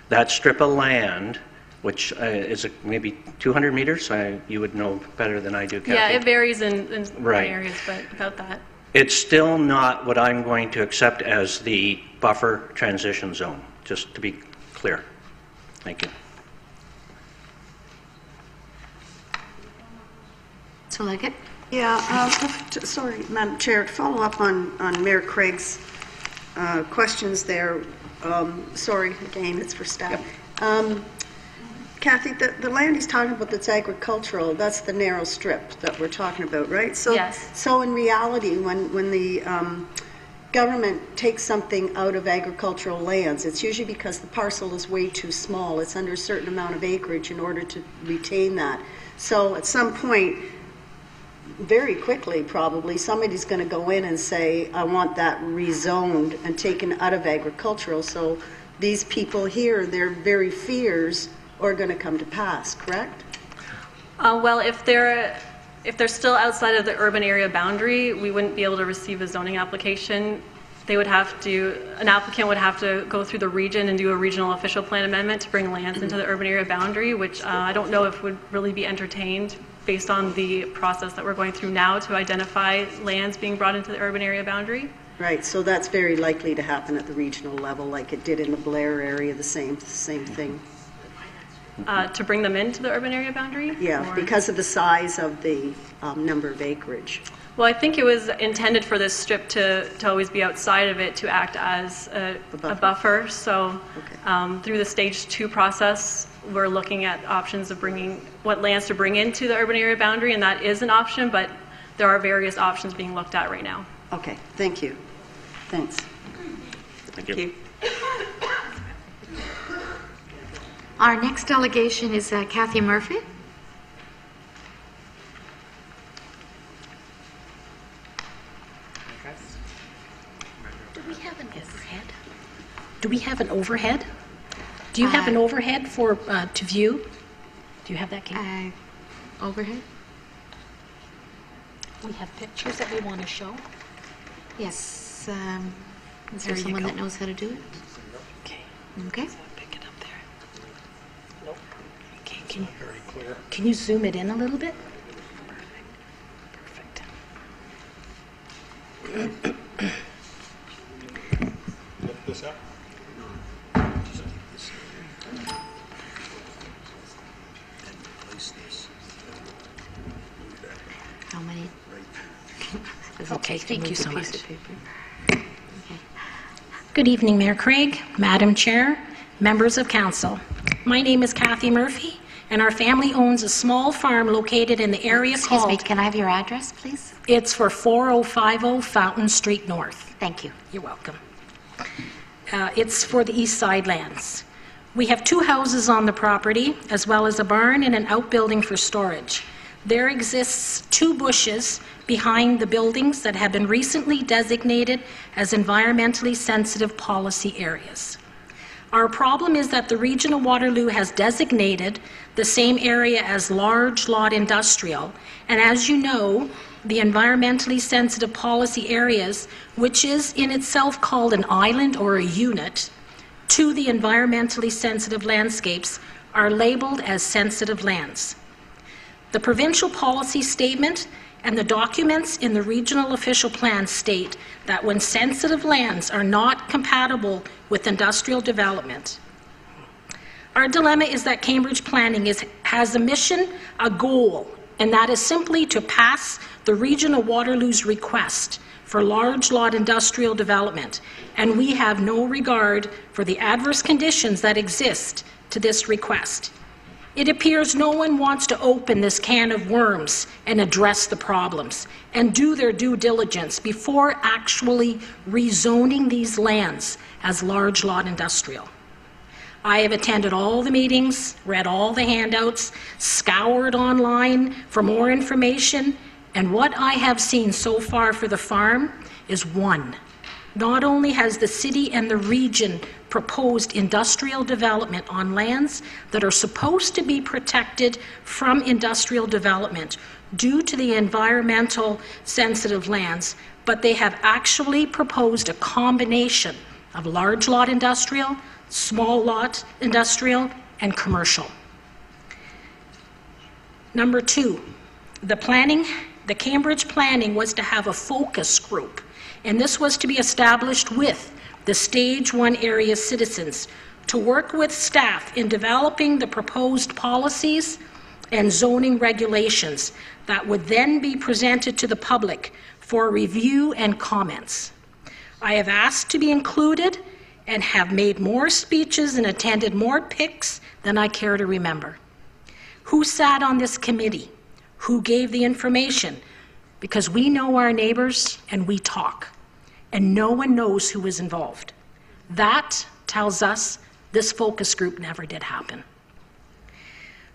that strip of land, which is maybe 200 meters, you would know better than I do, Kathy. Yeah, it varies in right. areas, but about that. It's still not what I'm going to accept as the buffer transition zone, just to be clear. Thank you. So Leggett? Yeah, sorry, Madam Chair, to follow up on Mayor Craig's questions there. Sorry, again, it's for staff. Kathy, the land he's talking about that's agricultural, that's the narrow strip that we're talking about, right? So, Yes. So in reality, when the government takes something out of agricultural lands, it's usually because the parcel is way too small. It's under a certain amount of acreage in order to retain that. So at some point, very quickly probably, somebody's going to go in and say, I want that rezoned and taken out of agricultural. So these people here, their very fears are going to come to pass, correct? Well, if they're still outside of the urban area boundary, we wouldn't be able to receive a zoning application. An applicant would have to go through the region and do a regional official plan amendment to bring lands into the urban area boundary, which I don't know if would really be entertained based on the process that we're going through now to identify lands being brought into the urban area boundary. Right, so that's very likely to happen at the regional level, like it did in the Blair area, the same thing. To bring them into the urban area boundary? Yeah, because of the size of the number of acreage. Well, I think it was intended for this strip to always be outside of it to act as a buffer. So through the stage 2 process, we're looking at options of what lands to bring into the urban area boundary, and that is an option, but there are various options being looked at right now. Okay, thank you. Thanks. Thank you. Our next delegation is Kathy Murphy. Do we have an overhead? Do we have an overhead? Do you have an overhead for to view? Do you have that, Kate? Overhead? We have pictures that we want to show. Yes. Is there someone that knows how to do it? Okay. Okay. Pick it up there. Nope. Okay. Can you zoom it in a little bit? Perfect. Lift this up. How many? Okay, thank you so much. Good evening, Mayor Craig, Madam Chair, members of council. My name is Kathy Murphy, and our family owns a small farm located in the area Excuse called... me, can I have your address, please? It's for 4050 Fountain Street North. Thank you. You're welcome. It's for the East Side lands. We have 2 houses on the property, as well as a barn and an outbuilding for storage. There exists 2 bushes behind the buildings that have been recently designated as environmentally sensitive policy areas. Our problem is that the Region of Waterloo has designated the same area as large lot industrial, and as you know, the environmentally sensitive policy areas, which is in itself called an island or a unit, to the environmentally sensitive landscapes are labeled as sensitive lands. The provincial policy statement and the documents in the regional official plan state that when sensitive lands are not compatible with industrial development. Our dilemma is that Cambridge Planning has a mission, a goal, and that is simply to pass the Region of Waterloo's request for large lot industrial development, and we have no regard for the adverse conditions that exist to this request. It appears no one wants to open this can of worms and address the problems and do their due diligence before actually rezoning these lands as large lot industrial. I have attended all the meetings, read all the handouts, scoured online for more information, and what I have seen so far for the farm is one. Not only has the city and the region proposed industrial development on lands that are supposed to be protected from industrial development due to the environmental sensitive lands, but they have actually proposed a combination of large lot industrial, small lot industrial, and commercial. Number 2, the Cambridge Planning was to have a focus group, and this was to be established with the Stage 1 area citizens to work with staff in developing the proposed policies and zoning regulations that would then be presented to the public for review and comments. I have asked to be included and have made more speeches and attended more PICs than I care to remember. Who sat on this committee? Who gave the information? Because we know our neighbors and we talk, and no one knows who was involved. That tells us this focus group never did happen.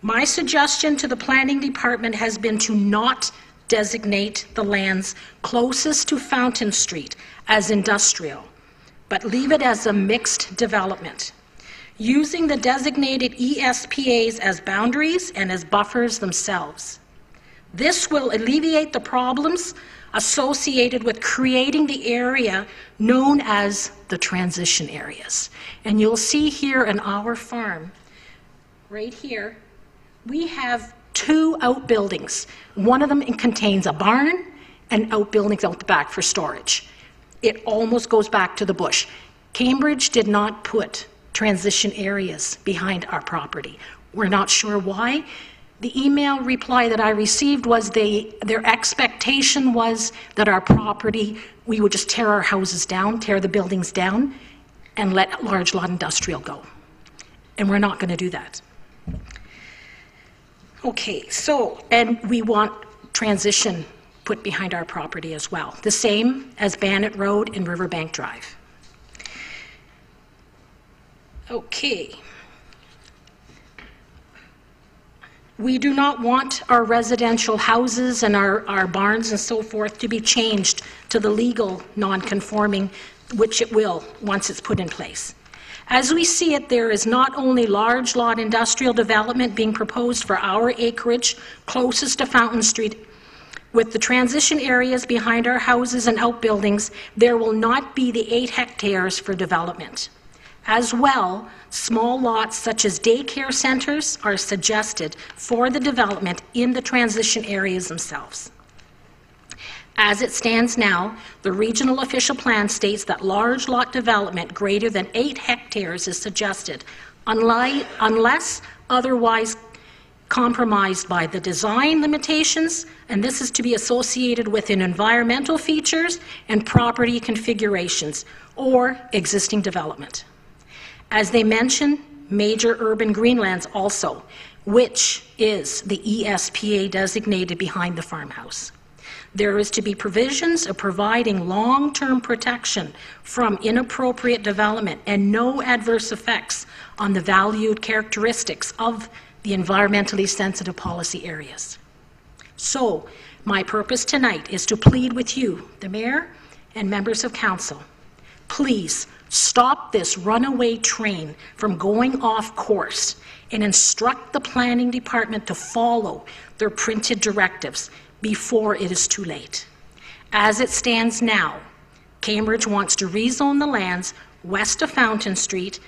My suggestion to the planning department has been to not designate the lands closest to Fountain Street as industrial, but leave it as a mixed development, using the designated ESPAs as boundaries and as buffers themselves. This will alleviate the problems associated with creating the area known as the transition areas. And you'll see here in our farm, right here, we have 2 outbuildings. One of them contains a barn and outbuildings out the back for storage. It almost goes back to the bush. Cambridge did not put transition areas behind our property. We're not sure why. The email reply that I received was their expectation was that our property, we would just tear our houses down, tear the buildings down, and let large lot industrial go. And we're not going to do that. Okay, so, and we want transition put behind our property as well, the same as Bannock Road and Riverbank Drive. Okay. We do not want our residential houses and our barns and so forth to be changed to the legal non-conforming, which it will once it's put in place. As we see it, there is not only large lot industrial development being proposed for our acreage closest to Fountain Street. With the transition areas behind our houses and outbuildings, there will not be the 8 hectares for development. As well, small lots such as daycare centers are suggested for the development in the transition areas themselves. As it stands now, the regional official plan states that large lot development greater than 8 hectares is suggested, unless otherwise compromised by the design limitations, and this is to be associated with environmental features and property configurations or existing development. As they mention, major urban greenlands also, which is the ESPA designated behind the farmhouse. There is to be provisions of providing long-term protection from inappropriate development and no adverse effects on the valued characteristics of the environmentally sensitive policy areas. So, my purpose tonight is to plead with you, the Mayor and members of Council. Please stop this runaway train from going off course and instruct the Planning Department to follow their printed directives before it is too late. As it stands now, Cambridge wants to rezone the lands west of Fountain Street,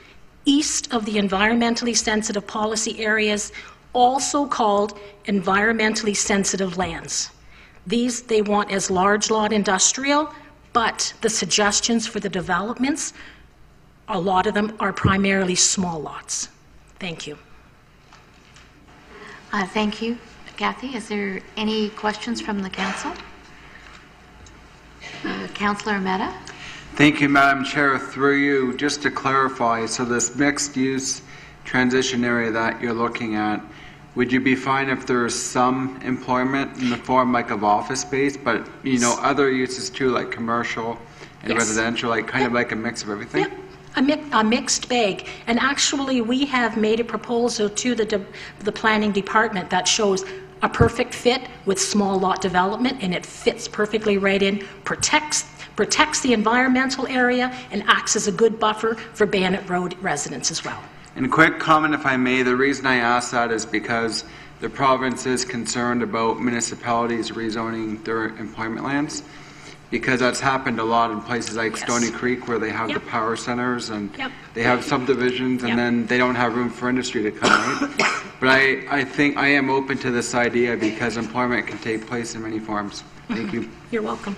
east of the environmentally sensitive policy areas, also called environmentally sensitive lands. These they want as large lot industrial, but the suggestions for the developments, a lot of them are primarily small lots. Thank you. Thank you. Kathy, is there any questions from the council? Councillor Mehta? Thank you, Madam Chair. Through you, just to clarify, so this mixed-use transition area that you're looking at, would you be fine if there is some employment in the form like of office space, but you know other uses too, like commercial and residential, like kind of like a mix of everything? Yep. A mixed bag. And actually, we have made a proposal to the Planning Department that shows a perfect fit with small lot development, and it fits perfectly right in, protects the environmental area, and acts as a good buffer for Bannock Road residents as well. And a quick comment, if I may, the reason I ask that is because the province is concerned about municipalities rezoning their employment lands, because that's happened a lot in places like Stony Creek where they have the power centers and they have subdivisions and then they don't have room for industry to come out. But I think I am open to this idea because employment can take place in many forms. Thank you. You're welcome.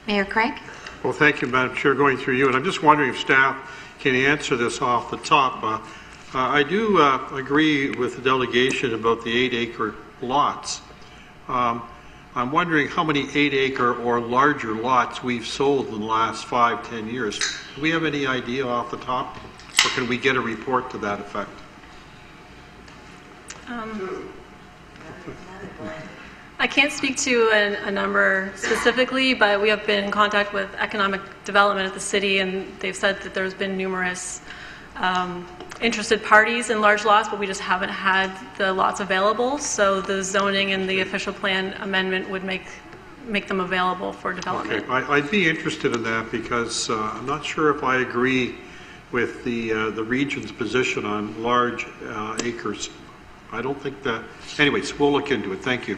Mayor Craig? Well, thank you, Madam Chair. Going through you, and I'm just wondering if staff can answer this off the top. I do agree with the delegation about the 8-acre lots. I'm wondering how many 8-acre or larger lots we've sold in the last 5-10 years. Do we have any idea off the top? Or can we get a report to that effect? I can't speak to a number specifically, but we have been in contact with economic development at the city, and they've said that there's been numerous interested parties in large lots, but we just haven't had the lots available. So the zoning and the official plan amendment would make them available for development. Okay, I'd be interested in that because I'm not sure if I agree with the region's position on large acres. I don't think that. Anyways, we'll look into it. Thank you.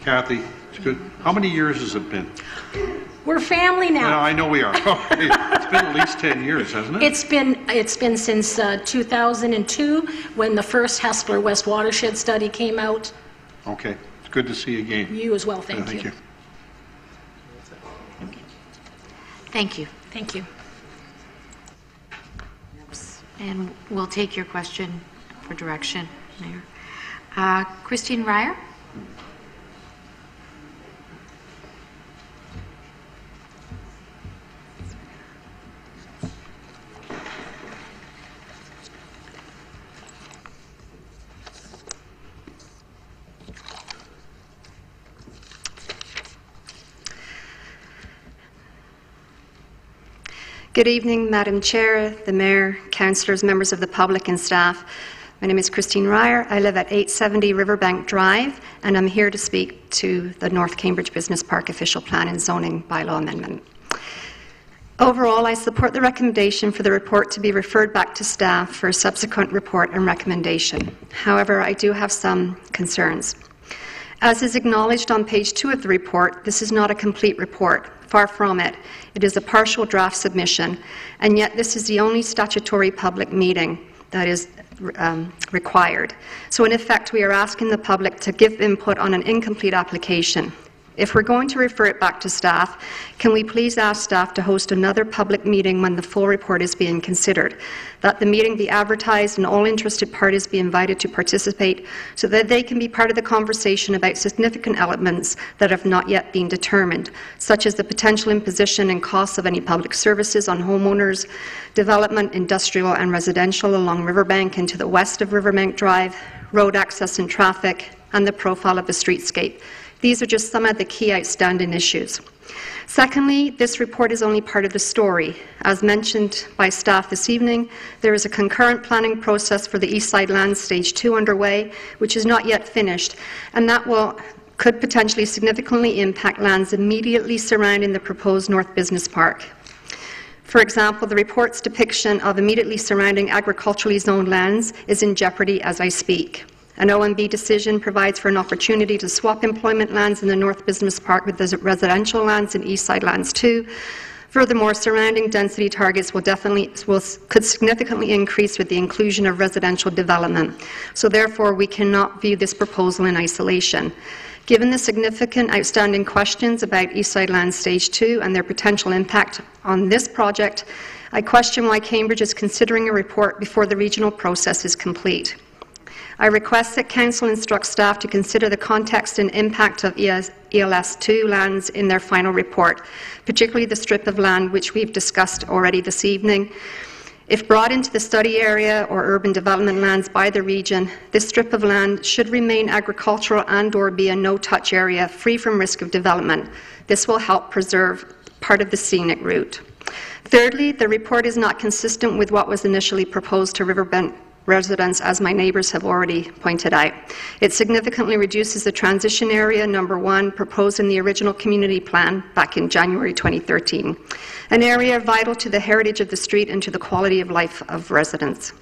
Kathy, it's good. How many years has it been? We're family now. No, I know we are. Okay. It's been at least 10 years, hasn't it? It's been since 2002 when the first Hespeler West Watershed Study came out. Okay. It's good to see you again. You as well. Thank you. Thank you. Thank you. And we'll take your question for direction, Mayor. Christine Ryer? Good evening, Madam Chair, the Mayor, Councillors, members of the public and staff. My name is Christine Ryer. I live at 870 Riverbank Drive, and I'm here to speak to the North Cambridge Business Park Official Plan and Zoning Bylaw Amendment. Overall, I support the recommendation for the report to be referred back to staff for a subsequent report and recommendation. However, I do have some concerns. As is acknowledged on page 2 of the report, this is not a complete report. Far from it. It is a partial draft submission, and yet this is the only statutory public meeting that is required. So in effect, we are asking the public to give input on an incomplete application. If we're going to refer it back to staff, can we please ask staff to host another public meeting when the full report is being considered? That the meeting be advertised and all interested parties be invited to participate so that they can be part of the conversation about significant elements that have not yet been determined, such as the potential imposition and costs of any public services on homeowners, development, industrial and residential along Riverbank and to the west of Riverbank Drive, road access and traffic, and the profile of the streetscape. These are just some of the key outstanding issues. Secondly, this report is only part of the story. As mentioned by staff this evening, there is a concurrent planning process for the East Side Lands Stage 2 underway, which is not yet finished, and that could potentially significantly impact lands immediately surrounding the proposed North Business Park. For example, the report's depiction of immediately surrounding agriculturally zoned lands is in jeopardy as I speak. An OMB decision provides for an opportunity to swap employment lands in the North Business Park with the residential lands in East Side Lands 2. Furthermore, surrounding density targets could significantly increase with the inclusion of residential development. So therefore, we cannot view this proposal in isolation. Given the significant outstanding questions about East Side Lands Stage 2 and their potential impact on this project, I question why Cambridge is considering a report before the regional process is complete. I request that Council instruct staff to consider the context and impact of ELS2 lands in their final report, particularly the strip of land which we've discussed already this evening. If brought into the study area or urban development lands by the region, this strip of land should remain agricultural and/or be a no-touch area free from risk of development. This will help preserve part of the scenic route. Thirdly, the report is not consistent with what was initially proposed to Riverbank residents, as my neighbours have already pointed out. It significantly reduces the transition area, number 1, proposed in the original community plan back in January 2013, an area vital to the heritage of the street and to the quality of life of residents.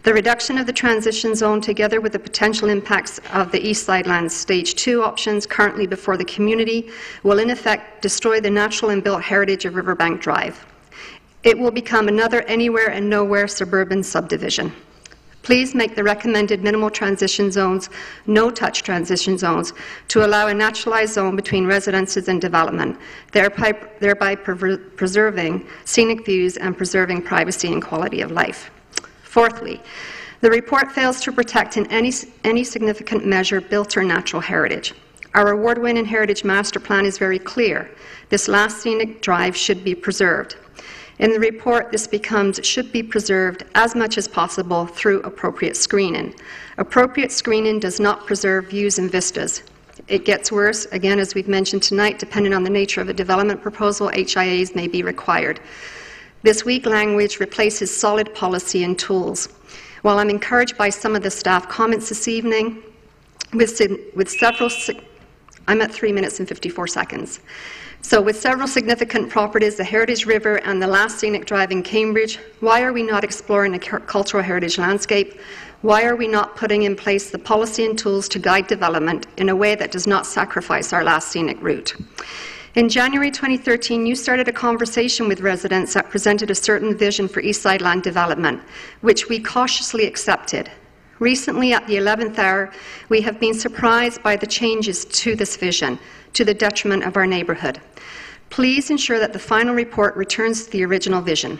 The reduction of the transition zone, together with the potential impacts of the East Side Lands Stage 2 options currently before the community, will in effect destroy the natural and built heritage of Riverbank Drive. It will become another anywhere and nowhere suburban subdivision. Please make the recommended minimal transition zones no-touch transition zones to allow a naturalized zone between residences and development, thereby preserving scenic views and preserving privacy and quality of life. Fourthly, the report fails to protect in any significant measure built or natural heritage. Our award-winning Heritage Master Plan is very clear. This last scenic drive should be preserved. In the report, this becomes should be preserved as much as possible through appropriate screening. Appropriate screening does not preserve views and vistas. It gets worse, again, as we've mentioned tonight, depending on the nature of a development proposal, HIAs may be required. This weak language replaces solid policy and tools. While I'm encouraged by some of the staff comments this evening, with several, I'm at 3 minutes and 54 seconds. So with several significant properties, the Heritage River and the last scenic drive in Cambridge, why are we not exploring a cultural heritage landscape? Why are we not putting in place the policy and tools to guide development in a way that does not sacrifice our last scenic route? In January 2013, you started a conversation with residents that presented a certain vision for Eastside land development, which we cautiously accepted. Recently, at the 11th hour, we have been surprised by the changes to this vision, to the detriment of our neighbourhood. Please ensure that the final report returns to the original vision.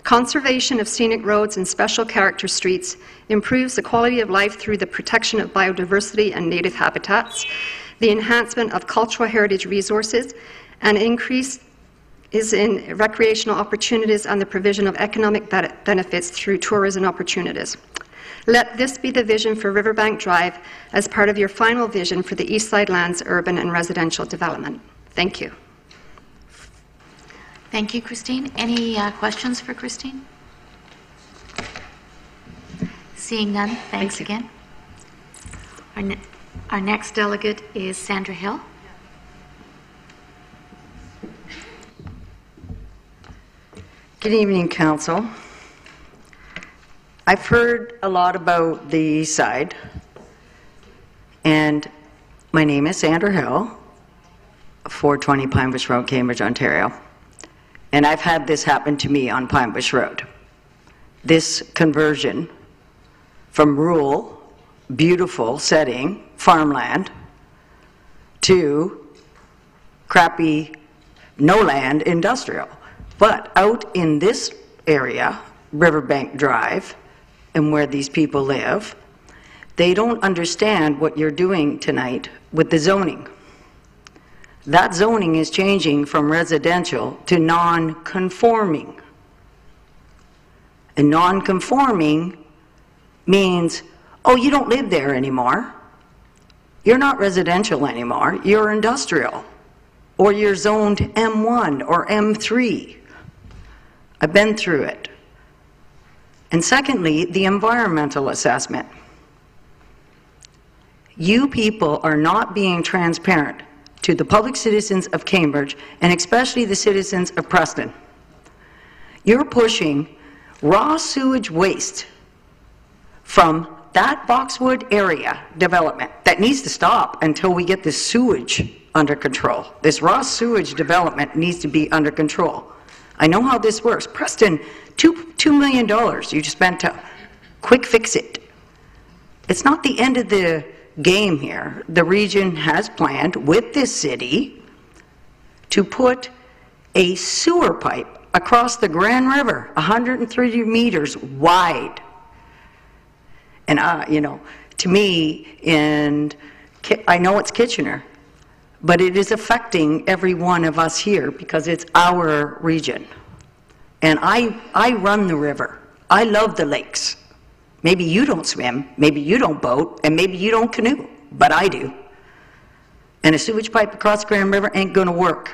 Conservation of scenic roads and special character streets improves the quality of life through the protection of biodiversity and native habitats, the enhancement of cultural heritage resources, and increase is in recreational opportunities and the provision of economic benefits through tourism opportunities. Let this be the vision for Riverbank Drive as part of your final vision for the Eastside Lands urban and residential development. Thank you. Thank you, Christine. Any questions for Christine? Seeing none, thanks again. Our next delegate is Sandra Hill. Good evening, Council. I've heard a lot about the East Side, and my name is Sandra Hill, 420 Pine Bush Road, Cambridge, Ontario. And I've had this happen to me on Pine Bush Road. This conversion from rural, beautiful setting, farmland, to crappy, no land, industrial. But out in this area, Riverbank Drive, and where these people live, they don't understand what you're doing tonight with the zoning. That zoning is changing from residential to non-conforming. And non-conforming means, oh, you don't live there anymore. You're not residential anymore. You're industrial. Or you're zoned M1 or M3. I've been through it. And secondly, the environmental assessment. You people are not being transparent to the public citizens of Cambridge, and especially the citizens of Preston. You're pushing raw sewage waste from that Boxwood area development that needs to stop until we get this sewage under control. This raw sewage development needs to be under control. I know how this works. Preston, $2 million you just spent to quick fix it. It's not the end of the game here. The region has planned with this city to put a sewer pipe across the Grand River, 130 meters wide. And, you know, to me, and I know it's Kitchener, but it is affecting every one of us here because it's our region. And I run the river. I love the lakes. Maybe you don't swim, maybe you don't boat, and maybe you don't canoe, but I do. And a sewage pipe across Grand River ain't gonna work.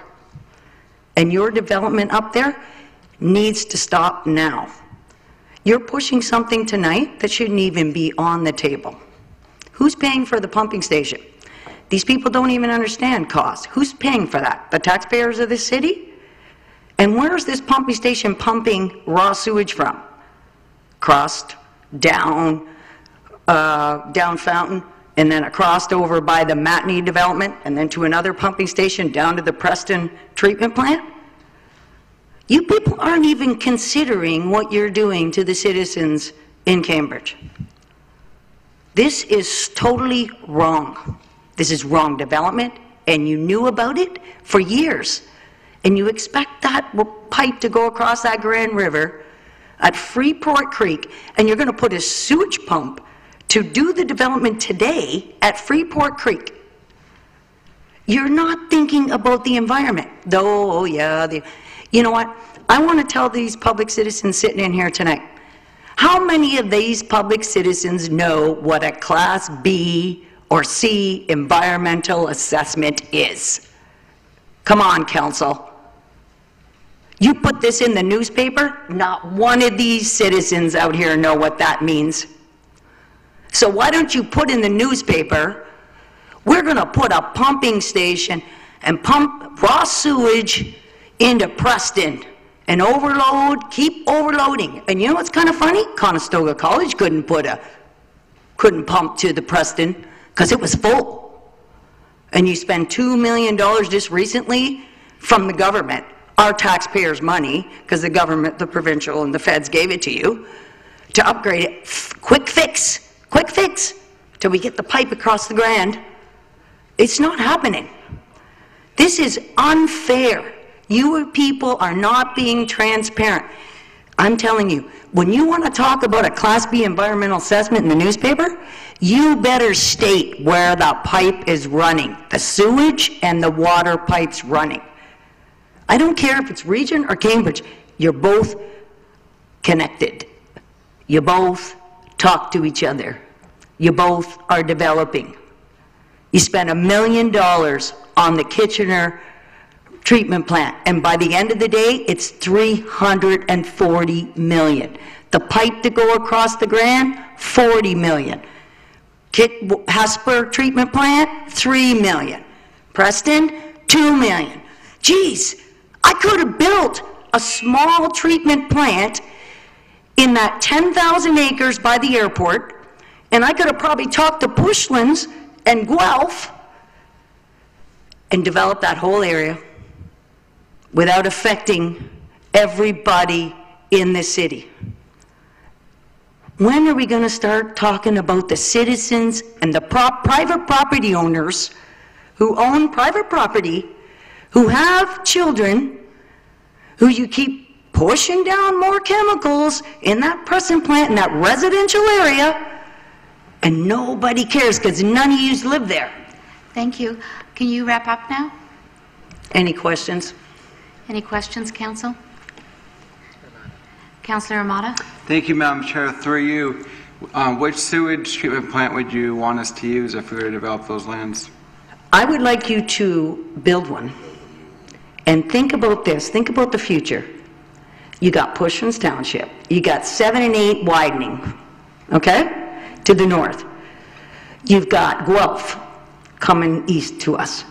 And your development up there needs to stop now. You're pushing something tonight that shouldn't even be on the table. Who's paying for the pumping station? These people don't even understand cost. Who's paying for that? The taxpayers of the city? And where is this pumping station pumping raw sewage from? Crossed down Fountain, and then across over by the Matney development, and then to another pumping station down to the Preston treatment plant? You people aren't even considering what you're doing to the citizens in Cambridge. This is totally wrong. This is wrong development, and you knew about it for years. And you expect that pipe to go across that Grand River at Freeport Creek, and you're going to put a sewage pump to do the development today at Freeport Creek. You're not thinking about the environment. Though, oh yeah, you know what? I want to tell these public citizens sitting in here tonight, how many of these public citizens know what a Class B or C environmental assessment is? Come on, council. You put this in the newspaper, not one of these citizens out here know what that means. So why don't you put in the newspaper, we're going to put a pumping station and pump raw sewage into Preston and overload, keep overloading. And you know what's kind of funny? Conestoga College couldn't pump to the Preston because it was full. And you spend $2 million just recently from the government, our taxpayers' money, because the government, the provincial and the feds gave it to you, to upgrade it. Quick fix, till we get the pipe across the Grand. It's not happening. This is unfair. You people are not being transparent. I'm telling you, when you want to talk about a Class B environmental assessment in the newspaper, you better state where the pipe is running, the sewage and the water pipes running. I don't care if it's Region or Cambridge, you're both connected. You both talk to each other. You both are developing. You spend $1 million on the Kitchener treatment plant, and by the end of the day, it's $340 million. The pipe to go across the Grand, $40 million. Hesper treatment plant, $3 million. Preston, $2 million. Geez, I could have built a small treatment plant in that 10,000 acres by the airport, and I could have probably talked to Bushlands and Guelph and developed that whole area without affecting everybody in the city. When are we going to start talking about the citizens and the private property owners who own private property, who have children, who you keep pushing down more chemicals in that Preston plant, in that residential area, and nobody cares because none of you live there? Thank you. Can you wrap up now? Any questions? Any questions, Council? Councillor Amata? Thank you, Madam Chair. Through you, which sewage treatment plant would you want us to use if we were to develop those lands? I would like you to build one. And think about this. Think about the future. You got Bushlands Township. You got 7 and 8 widening, okay, to the north. You've got Guelph coming east to us.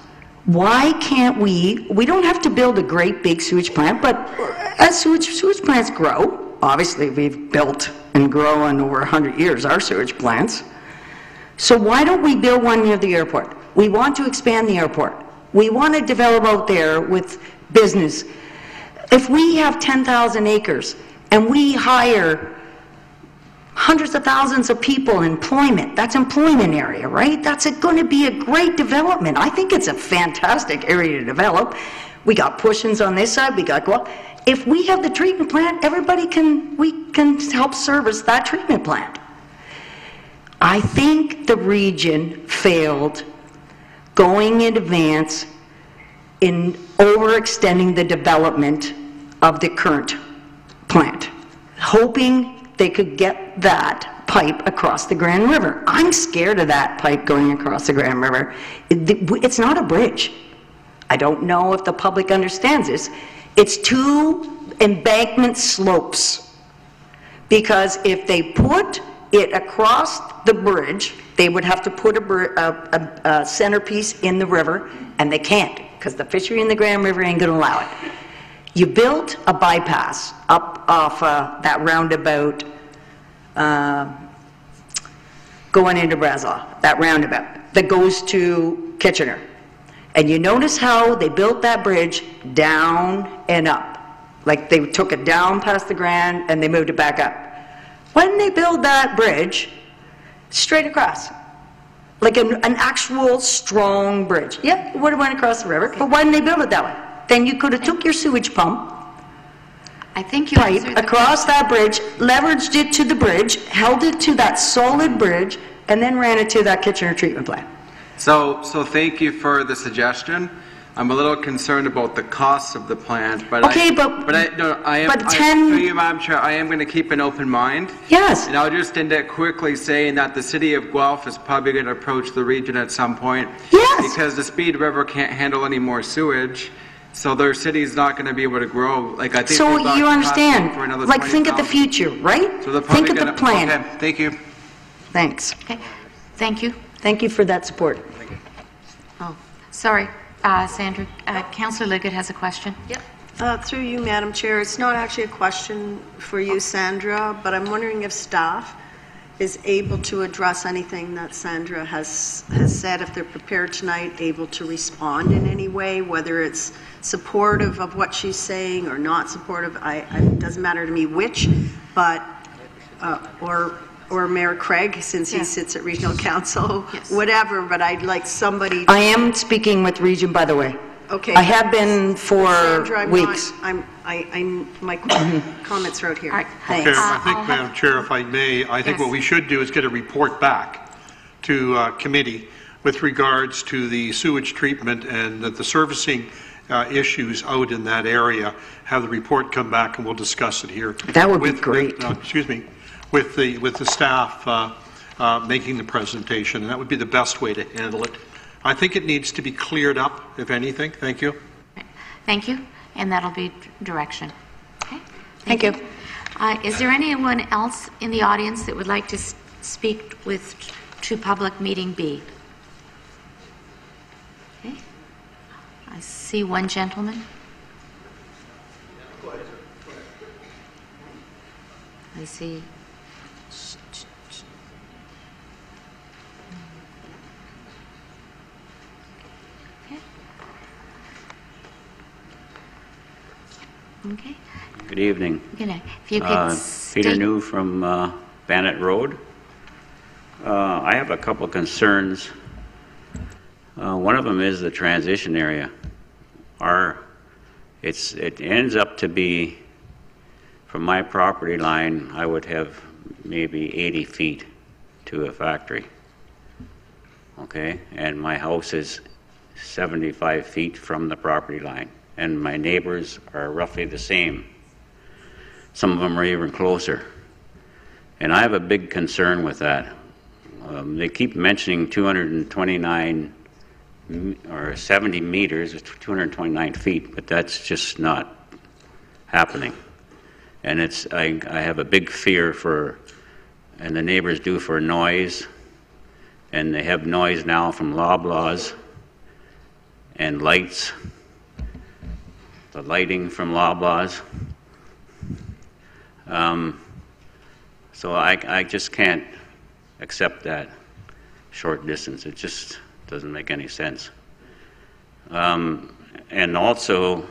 Why can't we don't have to build a great big sewage plant, but as sewage plants grow, obviously we've built and grown over 100 years our sewage plants. So why don't we build one near the airport? We want to expand the airport. We want to develop out there with business. If we have 10,000 acres and we hire hundreds of thousands of people in employment, that's employment area, right? That's going to be a great development. I think it's a fantastic area to develop. We got Bushlands on this side, we got Guelph. If we have the treatment plant, we can help service that treatment plant. I think the region failed going in advance in overextending the development of the current plant, hoping they could get that pipe across the Grand River. I'm scared of that pipe going across the Grand River. It's not a bridge. I don't know if the public understands this. It's 2 embankment slopes. Because if they put it across the bridge, they would have to put a centerpiece in the river, and they can't, because the fishery in the Grand River ain't going to allow it. You built a bypass up off that roundabout going into Breslau, that roundabout that goes to Kitchener. And you notice how they built that bridge down and up. Like they took it down past the Grand and they moved it back up. When they build that bridge, straight across, like an actual strong bridge. Yeah, it would have went across the river, but why didn't they build it that way? Then you could have took your sewage pump, pipe across that bridge, leveraged it to the bridge, held it to that solid bridge, and then ran it to that Kitchener treatment plant. So thank you for the suggestion. I'm a little concerned about the cost of the plans, but Okay, through you, Madam Chair, I am going to keep an open mind. Yes. And I'll just end it quickly saying that the city of Guelph is probably going to approach the region at some point. Yes. Because the Speed River can't handle any more sewage, so their city's not going to be able to grow. Like I think. So they've got you capacity understand, for another like think of the 20,000. future, right? So they're Think probably of the plan. Okay, thank you. Thanks. Okay, thank you. Thank you for that support. Oh, sorry, Sandra. Councillor Liggett has a question. Yep. Through you, Madam Chair, it's not actually a question for you, Sandra, but I'm wondering if staff is able to address anything that Sandra has said, if they're prepared tonight, able to respond in any way, whether it's supportive of what she's saying or not supportive. It doesn't matter to me which, but or Mayor Craig, since he sits at Regional Council, whatever, but I'd like somebody... I am speaking with Region, by the way. Okay. I have been for Sandra, weeks. My comments are out here. Thanks. Okay, I think, Madam Chair, if I may, I think what we should do is get a report back to committee with regards to the sewage treatment and the servicing issues out in that area. Have the report come back and we'll discuss it here. That would be great. With the staff making the presentation, and that would be the best way to handle it. I think it needs to be cleared up, if anything. Thank you. Thank you, and that'll be direction. Okay. Thank you. Is there anyone else in the audience that would like to speak to public meeting B? Okay. I see one gentleman. I see. Okay. Good evening. Good night. If you could Peter New from Bannock Road. I have a couple concerns. One of them is the transition area. It ends up to be, from my property line, I would have maybe 80 feet to a factory. Okay, and my house is 75 feet from the property line. And my neighbors are roughly the same. Some of them are even closer. And I have a big concern with that. They keep mentioning 229 or 70 meters, 229 feet, but that's just not happening. And I have a big fear for, and the neighbors do, for noise. And they have noise now from Loblaws and lights. The lighting from Loblaws. So I just can't accept that short distance. It just doesn't make any sense. And also,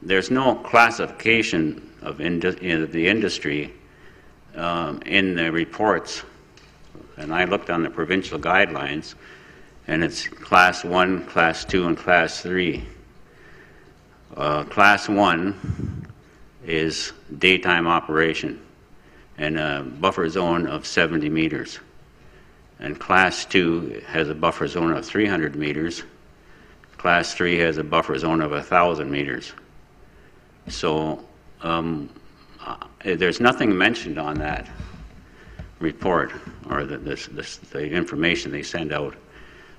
there's no classification of the industry in the reports. And I looked on the provincial guidelines, and it's Class 1, Class 2, and Class 3. Class 1 is daytime operation and a buffer zone of 70 meters. And Class 2 has a buffer zone of 300 meters. Class 3 has a buffer zone of 1,000 meters. So there's nothing mentioned on that report or the information they send out.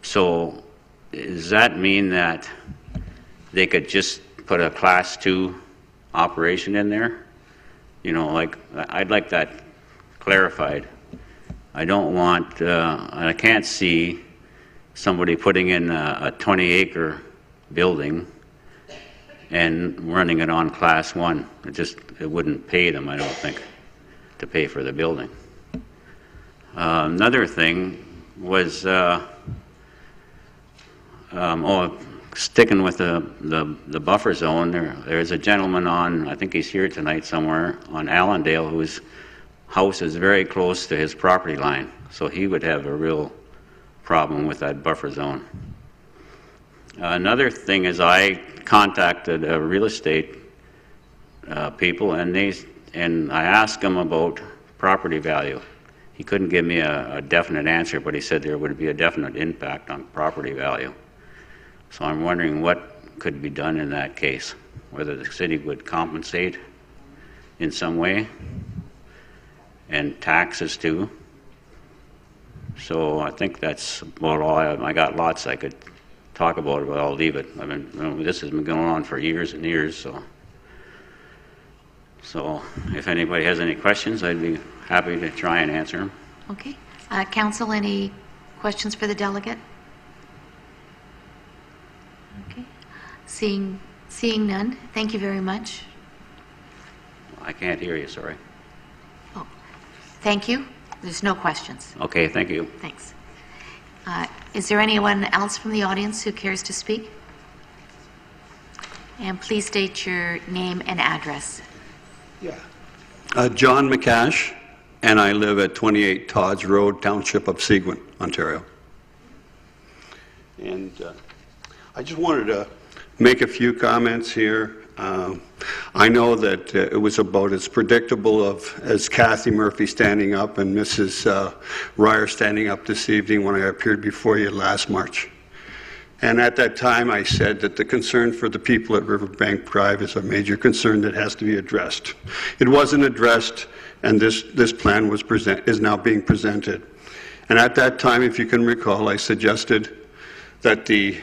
So does that mean that they could just put a Class 2 operation in there? You know, like, I'd like that clarified. I don't want, I can't see somebody putting in a 20-acre building and running it on Class 1. It wouldn't pay them, I don't think, to pay for the building. Another thing was, sticking with the buffer zone, there's a gentleman on, I think he's here tonight somewhere, on Allendale, whose house is very close to his property line. So he would have a real problem with that buffer zone. Another thing is I contacted real estate people, and I asked them about property value he couldn't give me a definite answer, but he said there would be a definite impact on property value. So I'm wondering what could be done in that case, whether the city would compensate in some way, and taxes too. So I think that's about all I got lots I could talk about it, but I'll leave it. I mean, this has been going on for years and years, so if anybody has any questions, I'd be happy to try and answer them. Okay. Council, any questions for the delegate? Okay. Seeing none, thank you very much. I can't hear you, sorry. Oh, thank you. There's no questions. Okay, thank you. Thanks. Is there anyone else from the audience who cares to speak? And please state your name and address. Yeah. John McCash, and I live at 28 Todd's Road, Township of Seguin, Ontario. And I just wanted to make a few comments here. I know that it was about as predictable as Kathy Murphy standing up and Mrs. Ryer standing up this evening when I appeared before you last March. And at that time I said that the concern for the people at Riverbank Drive is a major concern that has to be addressed. It wasn't addressed, and this plan is now being presented. And at that time, if you can recall, I suggested that the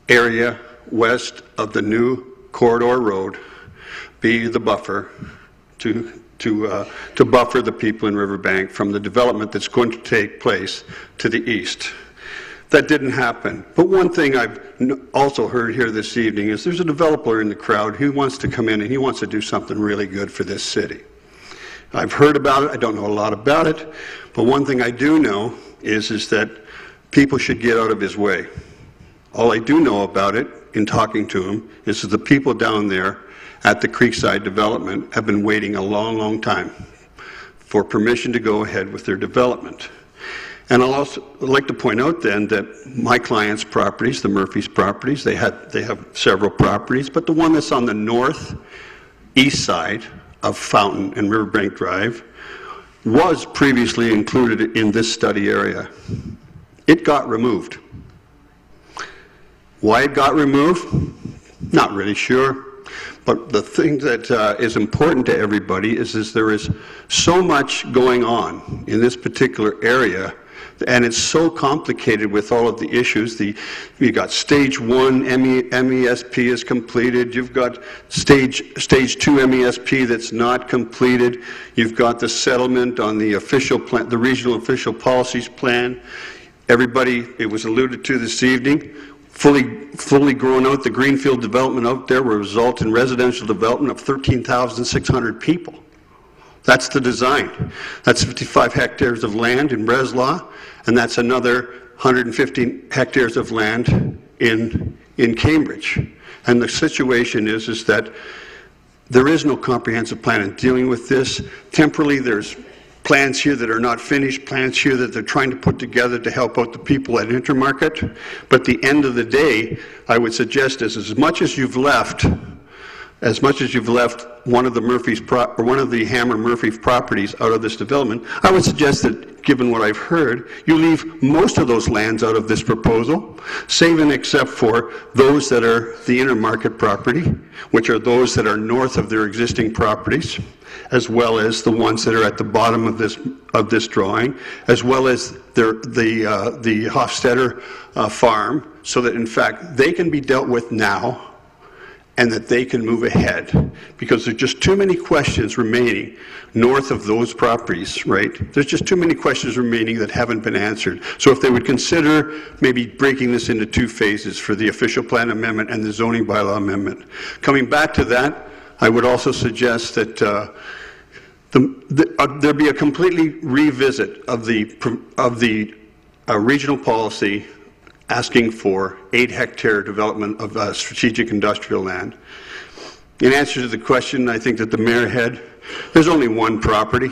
area west of the new corridor road be the buffer to buffer the people in Riverbank from the development that's going to take place to the east. That didn't happen. But one thing I've also heard here this evening is there's a developer in the crowd who wants to come in and he wants to do something really good for this city. I've heard about it. I don't know a lot about it. But one thing I do know is that people should get out of his way. All I do know about it in talking to him is that the people down there at the Creekside development have been waiting a long, long time for permission to go ahead with their development. And I'll also like to point out then that my client's properties, the Murphy's properties, they have several properties, but the one that's on the northeast side of Fountain and Riverbank Drive was previously included in this study area. It got removed. Why it got removed? Not really sure. But the thing that is important to everybody is there is so much going on in this particular area, and it's so complicated with all of the issues. You've got stage 1 MESP is completed. You've got stage 2 MESP that's not completed. You've got the settlement on the official plan, the regional official policies plan. Everybody, it was alluded to this evening, fully grown out, the greenfield development out there will result in residential development of 13,600 people. That's the design. That's 55 hectares of land in Breslau, and that's another 150 hectares of land in Cambridge. And the situation is that there is no comprehensive plan in dealing with this. Temporarily, there's plans here that are not finished, plans here that they're trying to put together to help out the people at Intermarket. But at the end of the day, I would suggest is as much as you've left one of the Hammer Murphy properties out of this development, I would suggest that, given what I've heard, you leave most of those lands out of this proposal, save and except for those that are the Intermarket property, which are those that are north of their existing properties, as well as the ones that are at the bottom of this drawing, as well as the Hofstetter farm, so that in fact they can be dealt with now and that they can move ahead, because there's just too many questions remaining north of those properties, right? There's just too many questions remaining that haven't been answered. So if they would consider maybe breaking this into 2 phases for the official plan amendment and the zoning bylaw amendment. Coming back to that, I would also suggest that there be a completely revisit of the regional policy asking for 8-hectare development of strategic industrial land. In answer to the question, I think that the mayor had, there's only one property.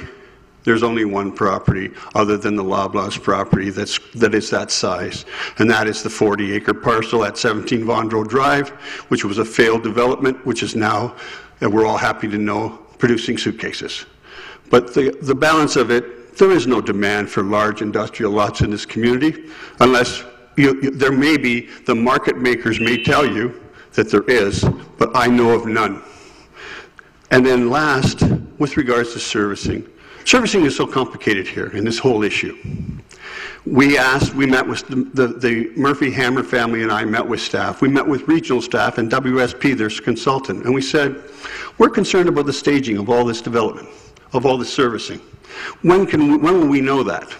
There's only one property other than the Loblaws property that is that size, and that is the 40-acre parcel at 17 Vondro Drive, which was a failed development, which is now, and we're all happy to know, producing suitcases. But the balance of it, there is no demand for large industrial lots in this community, unless there may be, the market makers may tell you that there is, but I know of none. And then last, with regards to servicing. Servicing is so complicated here in this whole issue. We met with the Murphy Hammer family, and I met with staff. We met with regional staff and WSP, their consultant, and we said, we're concerned about the staging of all this development, of all this servicing. When will we know that?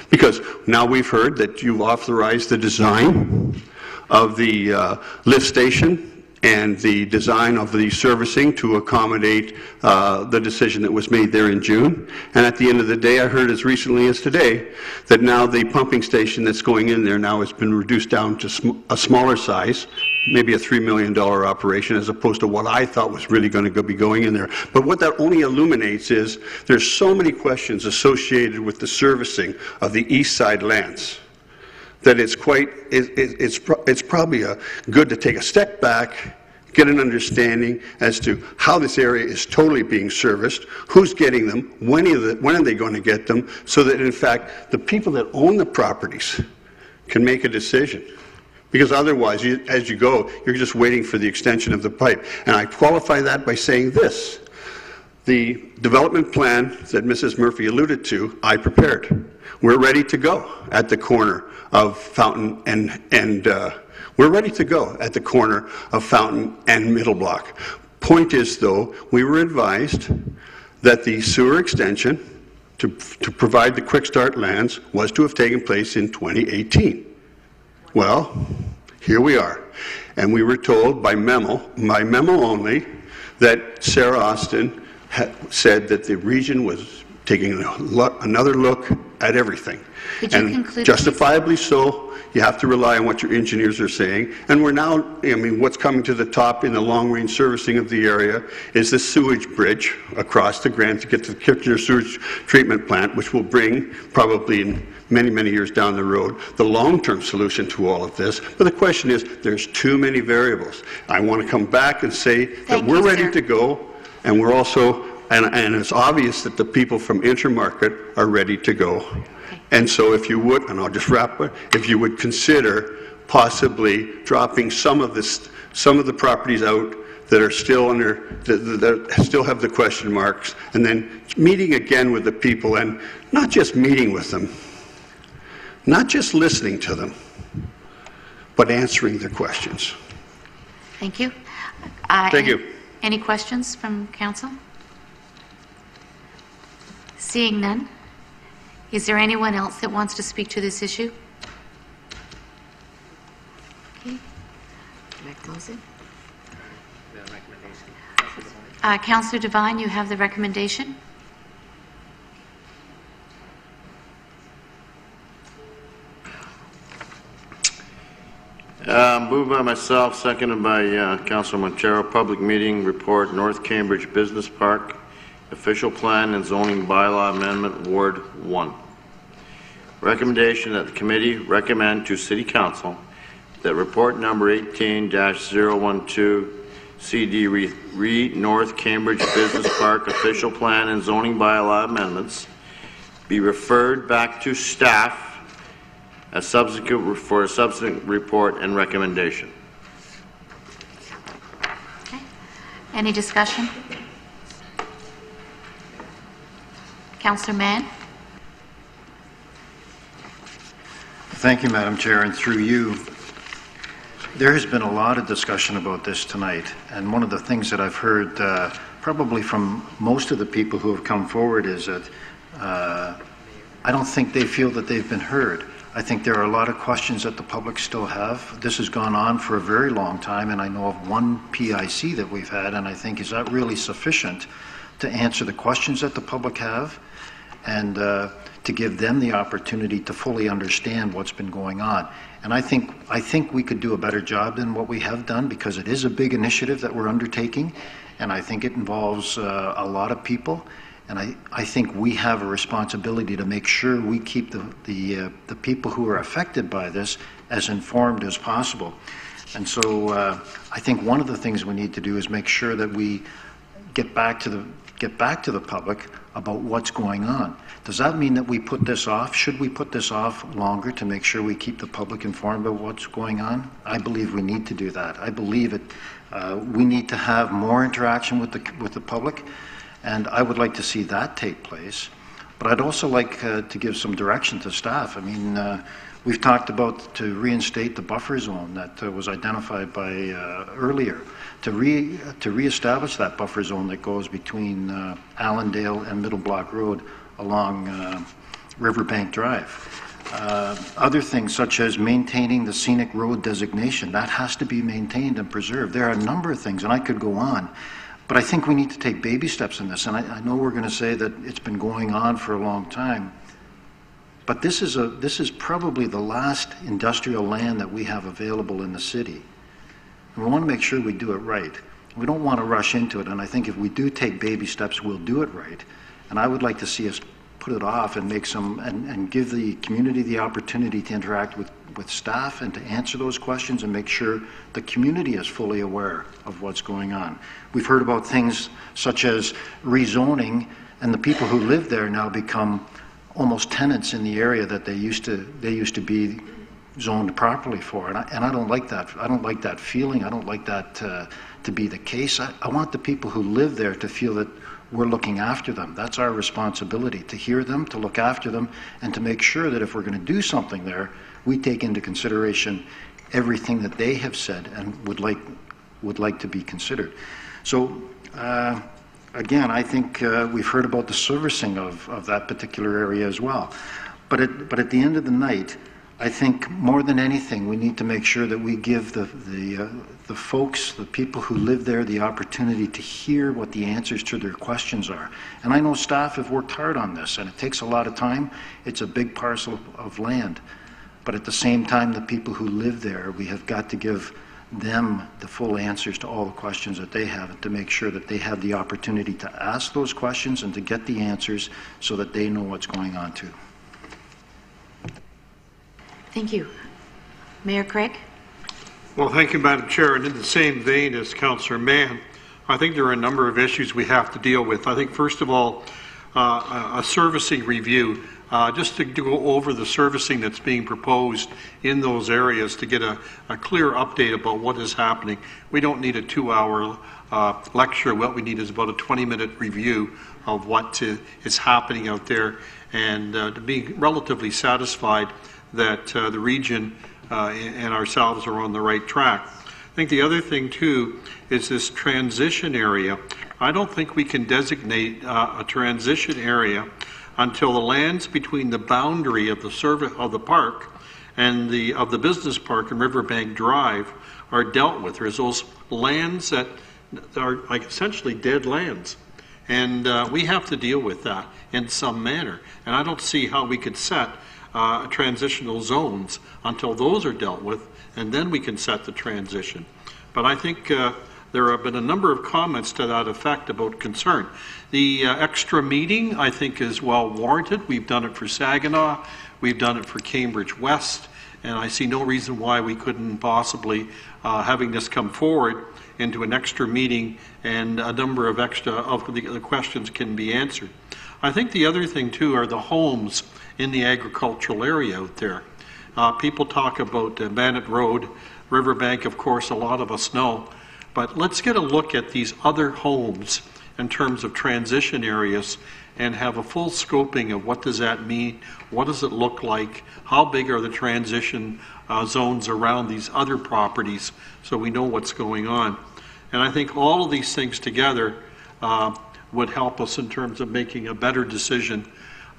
Because now we've heard that you've authorized the design of the lift station and the design of the servicing to accommodate the decision that was made there in June. And at the end of the day, I heard as recently as today that now the pumping station that's going in there now has been reduced down to a smaller size, maybe a $3 million operation, as opposed to what I thought was really going to be going in there. But what that only illuminates is there's so many questions associated with the servicing of the east side lands that it's probably good to take a step back, get an understanding as to how this area is totally being serviced, who's getting them, when are they going to get them, so that in fact the people that own the properties can make a decision. Because otherwise, as you go, you're just waiting for the extension of the pipe. And I qualify that by saying this. The development plan that Mrs. Murphy alluded to, I prepared. We're ready to go at the corner of Fountain and we're ready to go at the corner of Fountain and Middle Block. Point is, though, we were advised that the sewer extension to provide the quick start lands was to have taken place in 2018. Well, here we are. And we were told by memo only, that Sarah Austin said that the region was taking another look at everything. Could you and conclude, justifiably so, you have to rely on what your engineers are saying. And we're now, I mean, what's coming to the top in the long-range servicing of the area is the sewage bridge across the Grand to get to the Kitchener Sewage Treatment Plant, which will bring, probably in many, many years down the road, the long-term solution to all of this. But the question is, there's too many variables. I want to come back and say that we're ready to go, and we're also, and it's obvious that the people from Intermarket are ready to go. And so if you would, and I'll just wrap it, if you would consider possibly dropping some of the properties out that are still under, that still have the question marks, and then meeting again with the people, and not just meeting with them, not just listening to them, but answering their questions. Thank you. Thank you. Any questions from council? Seeing none, is there anyone else that wants to speak to this issue? Okay. Do I close it? Councillor Devine, you have the recommendation. Moved by myself, seconded by Councillor Montero. Public meeting report, North Cambridge Business Park, official plan and zoning bylaw amendment, Ward 1. Recommendation that the committee recommend to City Council that report number 18-012 CD re North Cambridge Business Park official plan and zoning bylaw amendments be referred back to staff as for a subsequent report and recommendation. Okay. Any discussion? Councillor Mann. Thank you, Madam Chair, and through you, there has been a lot of discussion about this tonight, and one of the things that I've heard probably from most of the people who have come forward is that I don't think they feel that they've been heard. I think there are a lot of questions that the public still have. This has gone on for a very long time, and I know of one PIC that we've had, and I think, is that really sufficient to answer the questions that the public have and to give them the opportunity to fully understand what's been going on? And I think we could do a better job than what we have done, because it is a big initiative that we're undertaking, and I think it involves a lot of people. And I think we have a responsibility to make sure we keep the people who are affected by this as informed as possible. And so I think one of the things we need to do is make sure that we get back to get back to the public about what's going on. Does that mean that we put this off? Should we put this off longer to make sure we keep the public informed about what's going on? I believe we need to do that. I believe we need to have more interaction with the public, and I would like to see that take place. But I'd also like to give some direction to staff. I mean, we've talked about to reinstate the buffer zone that was identified by earlier, to reestablish that buffer zone that goes between Allendale and Middle Block Road along Riverbank Drive. Other things such as maintaining the scenic road designation, that has to be maintained and preserved. There are a number of things, and I could go on, but I think we need to take baby steps in this. And I know we're going to say that it's been going on for a long time, but this is probably the last industrial land that we have available in the city. And we want to make sure we do it right. We don't want to rush into it, and I think if we do take baby steps, we'll do it right. And I would like to see us put it off and make and give the community the opportunity to interact with staff and to answer those questions and make sure the community is fully aware of what's going on. We've heard about things such as rezoning, and the people who live there now become almost tenants in the area that they used to be zoned properly for, and I don't like that. I don't like that feeling. I don't like that to be the case. I want the people who live there to feel that we're looking after them. That's our responsibility, to hear them, to look after them, and to make sure that if we're going to do something there, we take into consideration everything that they have said and would like to be considered. So again, I think we've heard about the servicing of that particular area as well. But at the end of the night, I think more than anything, we need to make sure that we give the folks, the people who live there, the opportunity to hear what the answers to their questions are. And I know staff have worked hard on this, and it takes a lot of time. It's a big parcel of land. But at the same time, the people who live there, we have got to give them the full answers to all the questions that they have, and to make sure that they have the opportunity to ask those questions and to get the answers so that they know what's going on too. Thank you. Mayor Craig? Well, thank you, Madam Chair. And in the same vein as Councillor Mann, I think there are a number of issues we have to deal with. I think, first of all, a servicing review, just to go over the servicing that's being proposed in those areas to get a clear update about what is happening. We don't need a 2-hour lecture. What we need is about a 20-minute review of what is happening out there, and to be relatively satisfied that the region and ourselves are on the right track. I think the other thing too is this transition area. I don't think we can designate a transition area until the lands between the boundary of the park and of the business park and Riverbank Drive are dealt with. There's those lands that are like essentially dead lands, and we have to deal with that in some manner. And I don't see how we could set transitional zones until those are dealt with, and then we can set the transition. But I think there have been a number of comments to that effect about concern. The extra meeting, I think, is well warranted. We've done it for Saginaw, we've done it for Cambridge West, and I see no reason why we couldn't possibly, having this come forward into an extra meeting, and a number of the questions can be answered. I think the other thing too are the homes in the agricultural area out there. People talk about Bennett Road, Riverbank, of course, a lot of us know, but let's get a look at these other homes in terms of transition areas and have a full scoping of what does that mean, what does it look like, how big are the transition zones around these other properties, so we know what's going on. And I think all of these things together would help us in terms of making a better decision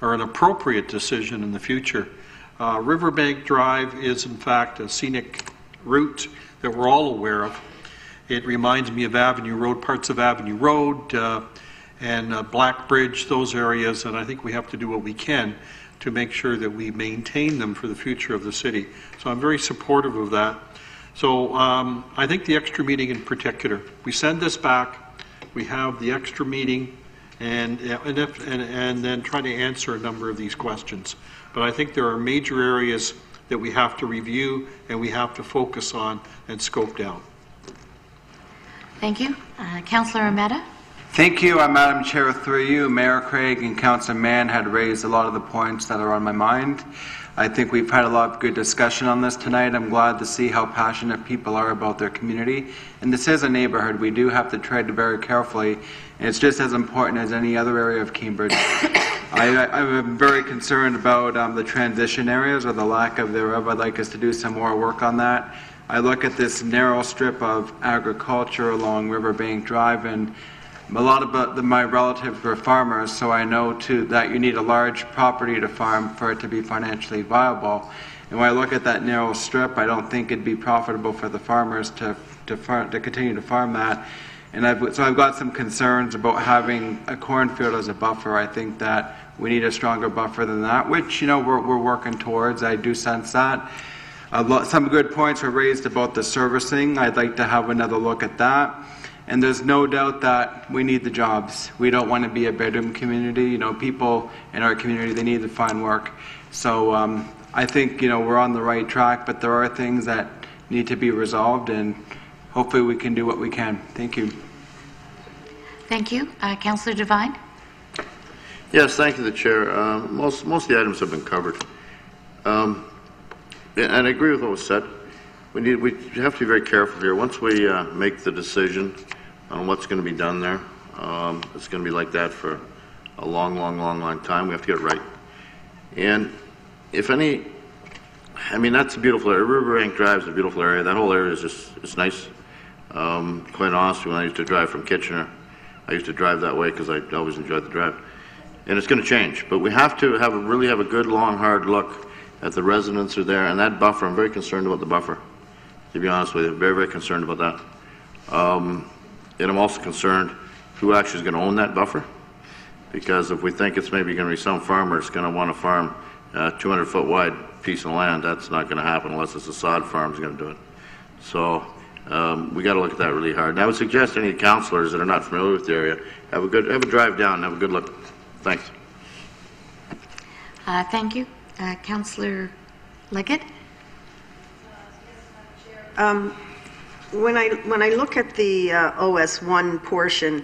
or an appropriate decision in the future. Riverbank Drive is in fact a scenic route that we're all aware of. It reminds me of Avenue Road, parts of Avenue Road and Black Bridge, those areas, and I think we have to do what we can to make sure that we maintain them for the future of the city. So I'm very supportive of that. So I think the extra meeting in particular, we send this back, we have the extra meeting, and then try to answer a number of these questions. But I think there are major areas that we have to review and we have to focus on and scope down. Thank you. Councillor Armetta? Thank you, Madam Chair. Through you, Mayor Craig and Councillor Mann had raised a lot of the points that are on my mind. I think we've had a lot of good discussion on this tonight. I'm glad to see how passionate people are about their community. And this is a neighborhood. We do have to tread very carefully, and it's just as important as any other area of Cambridge. I'm very concerned about the transition areas or the lack of thereof. I'd like us to do some more work on that. I look at this narrow strip of agriculture along Riverbank Drive, and a lot of my relatives were farmers, so I know too that you need a large property to farm for it to be financially viable. And when I look at that narrow strip, I don't think it'd be profitable for the farmers to continue to farm that. And so I've got some concerns about having a cornfield as a buffer. I think that we need a stronger buffer than that, which we're working towards. I do sense that. Some good points were raised about the servicing. I'd like to have another look at that. And there's no doubt that we need the jobs. We don't want to be a bedroom community. People in our community, they need to find work. So I think, we're on the right track, but there are things that need to be resolved, and hopefully we can do what we can. Thank you. Thank you. Councillor Devine? Yes, thank you, the Chair. Most of the items have been covered. And I agree with what was said. We have to be very careful here. Once we make the decision on what's going to be done there, it's going to be like that for a long time. We have to get it right. And if any, that's a beautiful area. Riverbank Drive is a beautiful area. That whole area is it's nice. Quite honestly, when I used to drive from Kitchener, I used to drive that way because I always enjoyed the drive. And it's going to change, but we have to really have a good, long, hard look at the residents who are there, and that buffer. I'm very concerned about the buffer. To be honest with you, very, very concerned about that. And I'm also concerned who actually is going to own that buffer, because if we think it's maybe going to be some farmer that's going to want to farm a 200-foot wide piece of land, that's not going to happen unless it's a sod farm is going to do it. So we got to look at that really hard. And I would suggest any councillors that are not familiar with the area have a drive down, have a good look. Thanks. Thank you. Councillor Leggett? When I look at the OS1 portion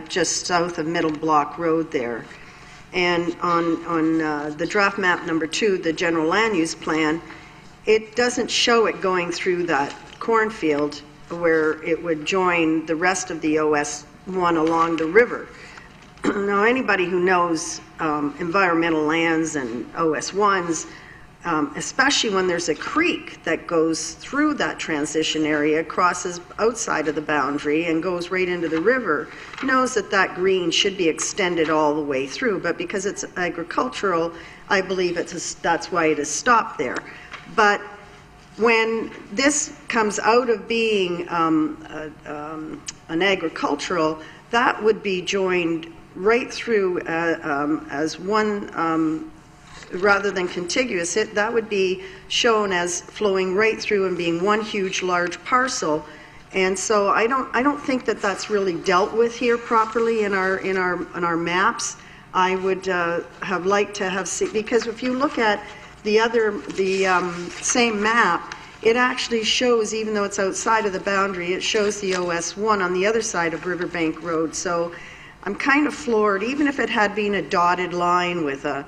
just south of Middle Block Road there, and on the draft map number 2, the general land use plan, it doesn't show it going through that cornfield where it would join the rest of the OS1 along the river. Now, anybody who knows environmental lands and OS1s, especially when there's a creek that goes through that transition area, crosses outside of the boundary and goes right into the river, knows that that green should be extended all the way through. But because it's agricultural, I believe that's why it is stopped there. But when this comes out of being an agricultural, that would be joined right through as one, rather than contiguous, that would be shown as flowing right through and being one huge large parcel. And so I don't think that that's really dealt with here properly in our maps. I would have liked to have seen, because if you look at the same map, it actually shows, even though it's outside of the boundary, it shows the OS1 on the other side of Riverbank Road. So I'm kind of floored, even if it had been a dotted line with a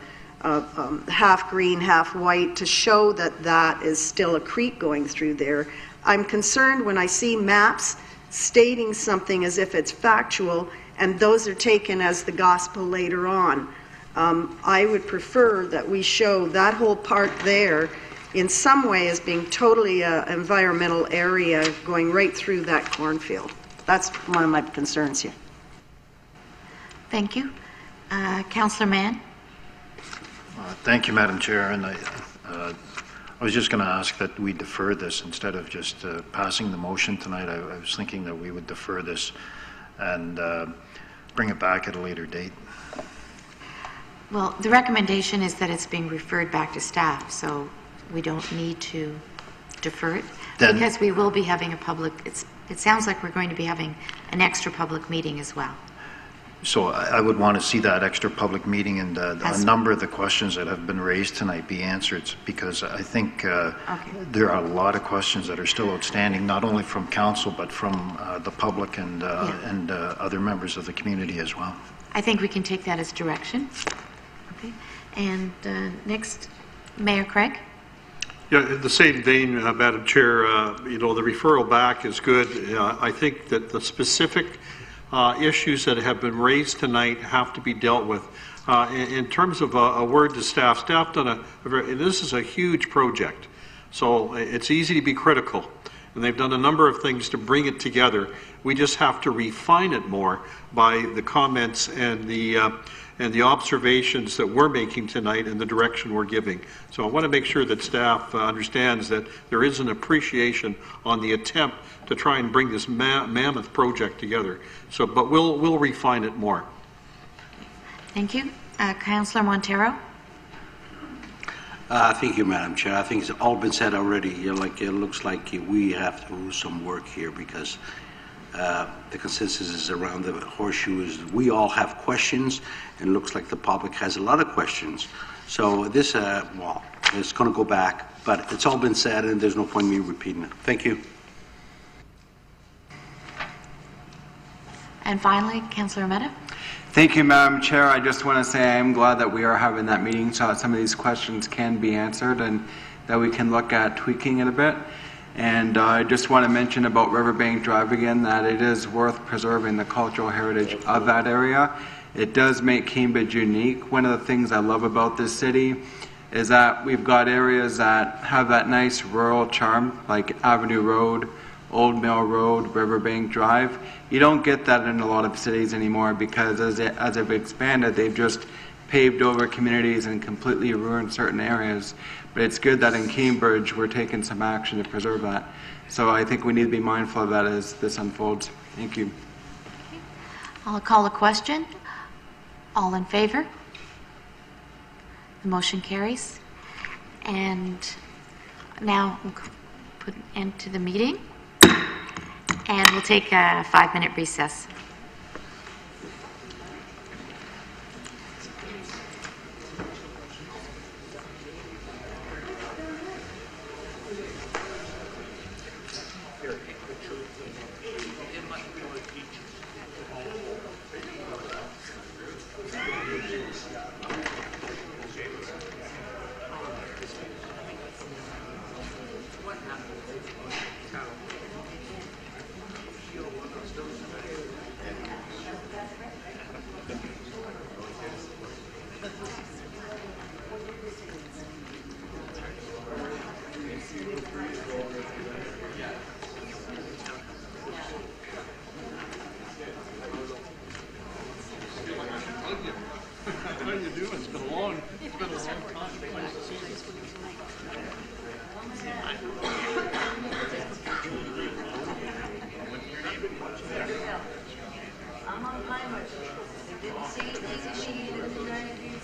half green, half white, to show that that is still a creek going through there. I'm concerned when I see maps stating something as if it's factual, and those are taken as the gospel later on. I would prefer that we show that whole part there in some way as being totally an environmental area going right through that cornfield. That's one of my concerns here. Thank you. Councillor Mann? Thank you, Madam Chair. And I was just going to ask that we defer this instead of just passing the motion tonight. I was thinking that we would defer this and bring it back at a later date. Well, the recommendation is that it's being referred back to staff, so we don't need to defer it, because we will be having a public, it sounds like we're going to be having an extra public meeting as well. So I would want to see that extra public meeting and a number of the questions that have been raised tonight be answered, because I think there are a lot of questions that are still outstanding, not only from council, but from the public and other members of the community as well. I think we can take that as direction. Okay. And next, Mayor Craig. Yeah, in the same vein, Madam Chair, the referral back is good. I think that the specific issues that have been raised tonight have to be dealt with. In terms of a word to staff done this is a huge project, so it's easy to be critical, and they've done a number of things to bring it together. We just have to refine it more by the comments and the observations that we're making tonight and the direction we're giving. So I want to make sure that staff understands that there is an appreciation on the attempt to try and bring this mammoth project together. So, but we'll refine it more. Thank you. Councillor Montero. Thank you, Madam Chair. I think it's all been said already. It looks like we have to do some work here, because the consensus is around the horseshoe is we all have questions, and it looks like the public has a lot of questions. So this, well, it's going to go back, but it's all been said, and there's no point in me repeating it. Thank you. And finally, Councillor Mehta. Thank you, Madam Chair. I just want to say I am glad that we are having that meeting so that some of these questions can be answered and that we can look at tweaking it a bit. And I just want to mention about Riverbank Drive again, that it is worth preserving the cultural heritage of that area. It does make Cambridge unique. One of the things I love about this city is that we've got areas that have that nice rural charm, like Avenue Road, Old Mill Road, Riverbank Drive. You don't get that in a lot of cities anymore, because as they've expanded, they've just paved over communities and completely ruined certain areas. But it's good that in Cambridge we're taking some action to preserve that. So I think we need to be mindful of that as this unfolds. Thank you. I'll call a question. All in favor? The motion carries. And now we'll put an end to the meeting. And we'll take a 5-minute recess. How you doing? It's been a long time. Nice to see you. I'm on time. I didn't see it easy. She didn't try to do it.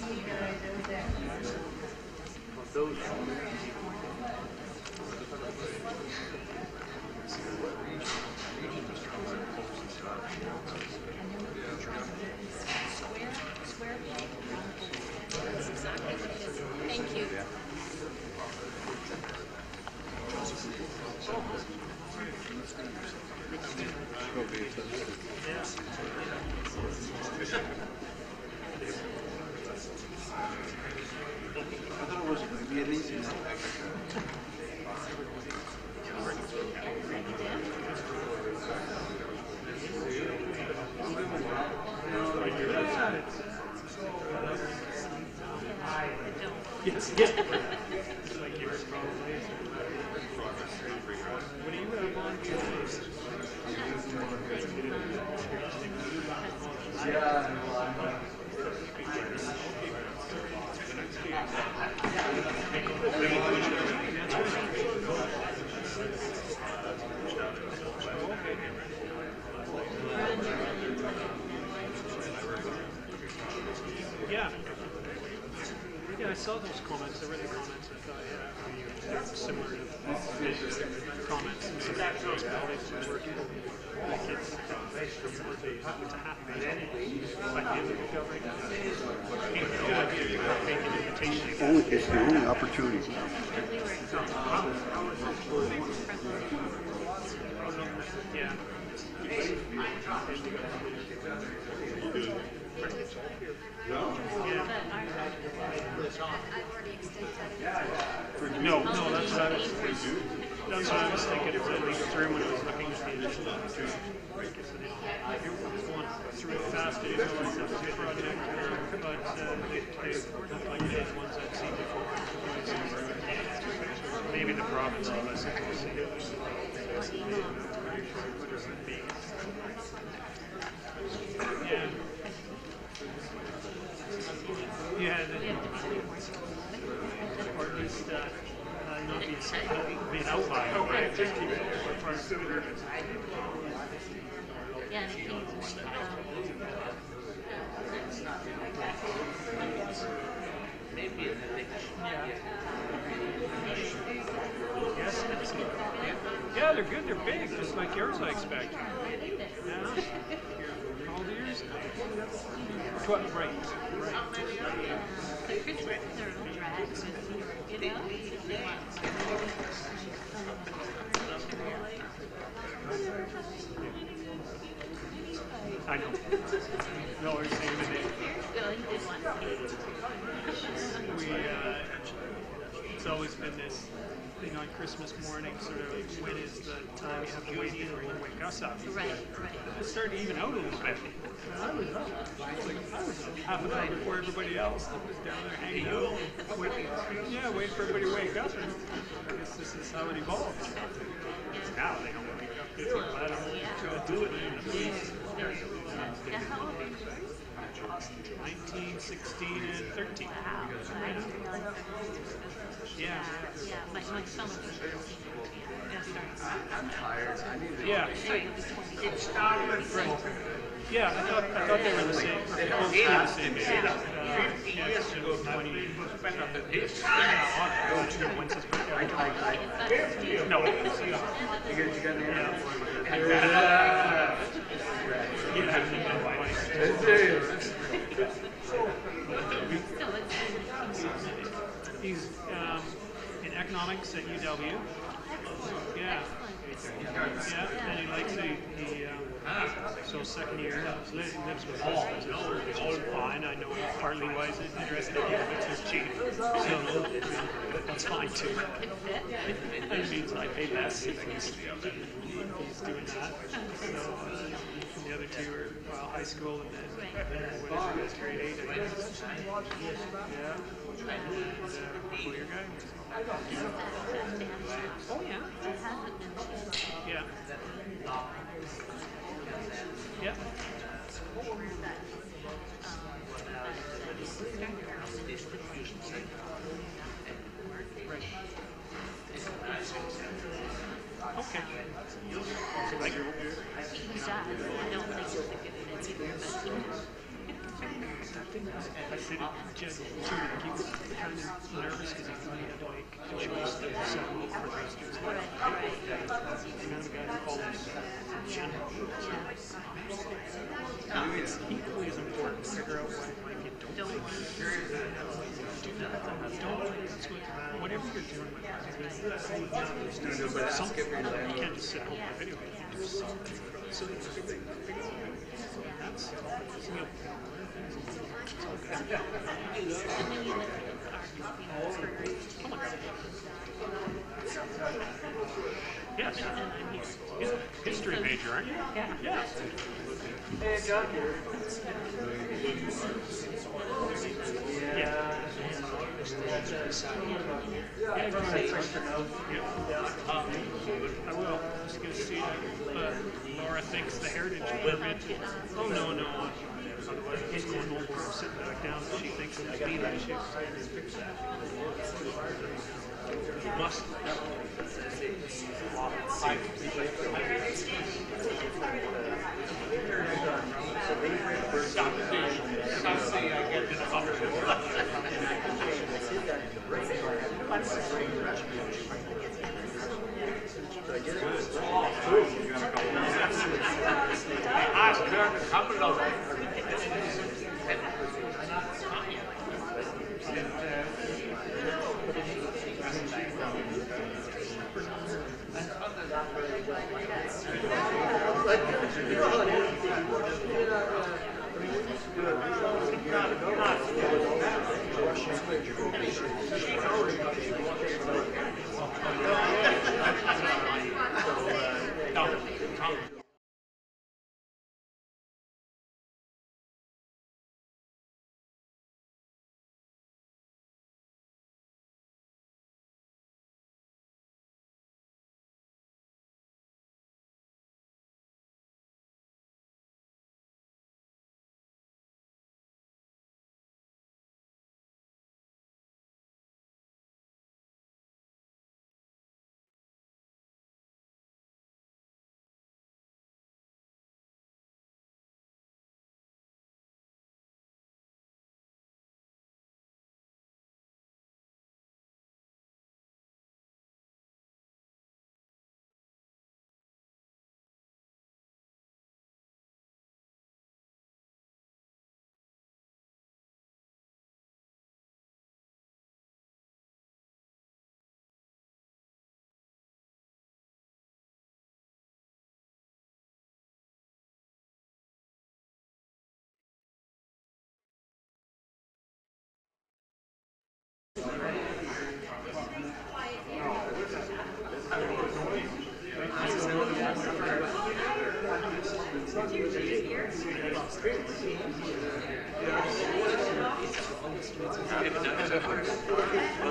Thank you. Yes, yes. Yeah. Yeah, I saw those comments. I read the comments. I thought, yeah, similar to comments and some municipalities working with kids. It's the only opportunity. No, that's what I was thinking. It was a legal term when I was looking at the initial through it fast. I didn't realize that was a project, but they look like those ones I've seen before. Maybe the province of us. Yeah. Yeah. Or at least not be an outlier. Right? Just keep it part of the yeah, they're good. They're big, just like yours, I expect. Yeah. How old are yours? 12, right. I know. No, we're saying today. It's always been this thing on Christmas morning, sort of like, when is the time you have to wait for to wake us up? Right. It started to even out a little bit. I was up. I was up half an hour before everybody else that was down there hanging out. Wait for everybody to wake up. And I guess this is how it evolves. Now they don't wake up. It's like, I don't do it. 19, 16, and 13. Yeah. My son was I'm tired. Yeah. Yeah, I thought they were the same. They both the same age. Years ago, 20. When's his birthday? No. He's in economics at UW. Yeah. Yeah, and he likes so second year, he lives with us, which is fine. I know partly why he's interested in it, which is cheap. So that's fine too. It means I pay less if he's doing that. So the other two are high school and then what is it, grade 8, I guess. Yeah. And your guy? Oh yeah. Yeah. Yeah. Okay. Like, I said just too that he was kind of nervous because he thought he had to make a choice that was so low for the rest of his life. And then the guy who called us general. It's equally as important to figure out what like you don't like. Whatever you're doing with something, you can't just sit home and video it. You do something. So that's yes. He's a history major, aren't you? Yeah. Yeah. Hey, John. Yeah. I will. I'm just going to see Laura thinks the heritage permit. Oh, no. Otherwise, it's going over and sitting back down. She thinks it's being an issue. Must. Well,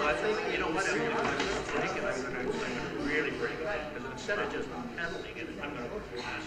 I think, you know what, I'm going to really bring it back, because instead of just handling it, I'm going to ask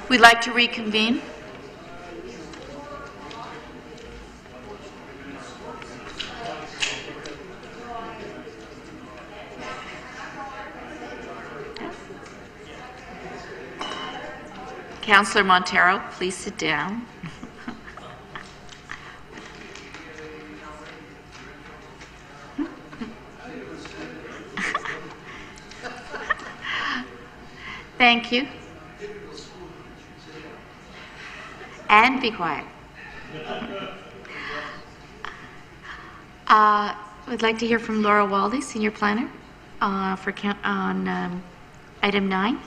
We'd like to reconvene. Councillor Montero, please sit down. Thank you. And be quiet. We'd like to hear from Laura Waldy, Senior Planner, on item 9.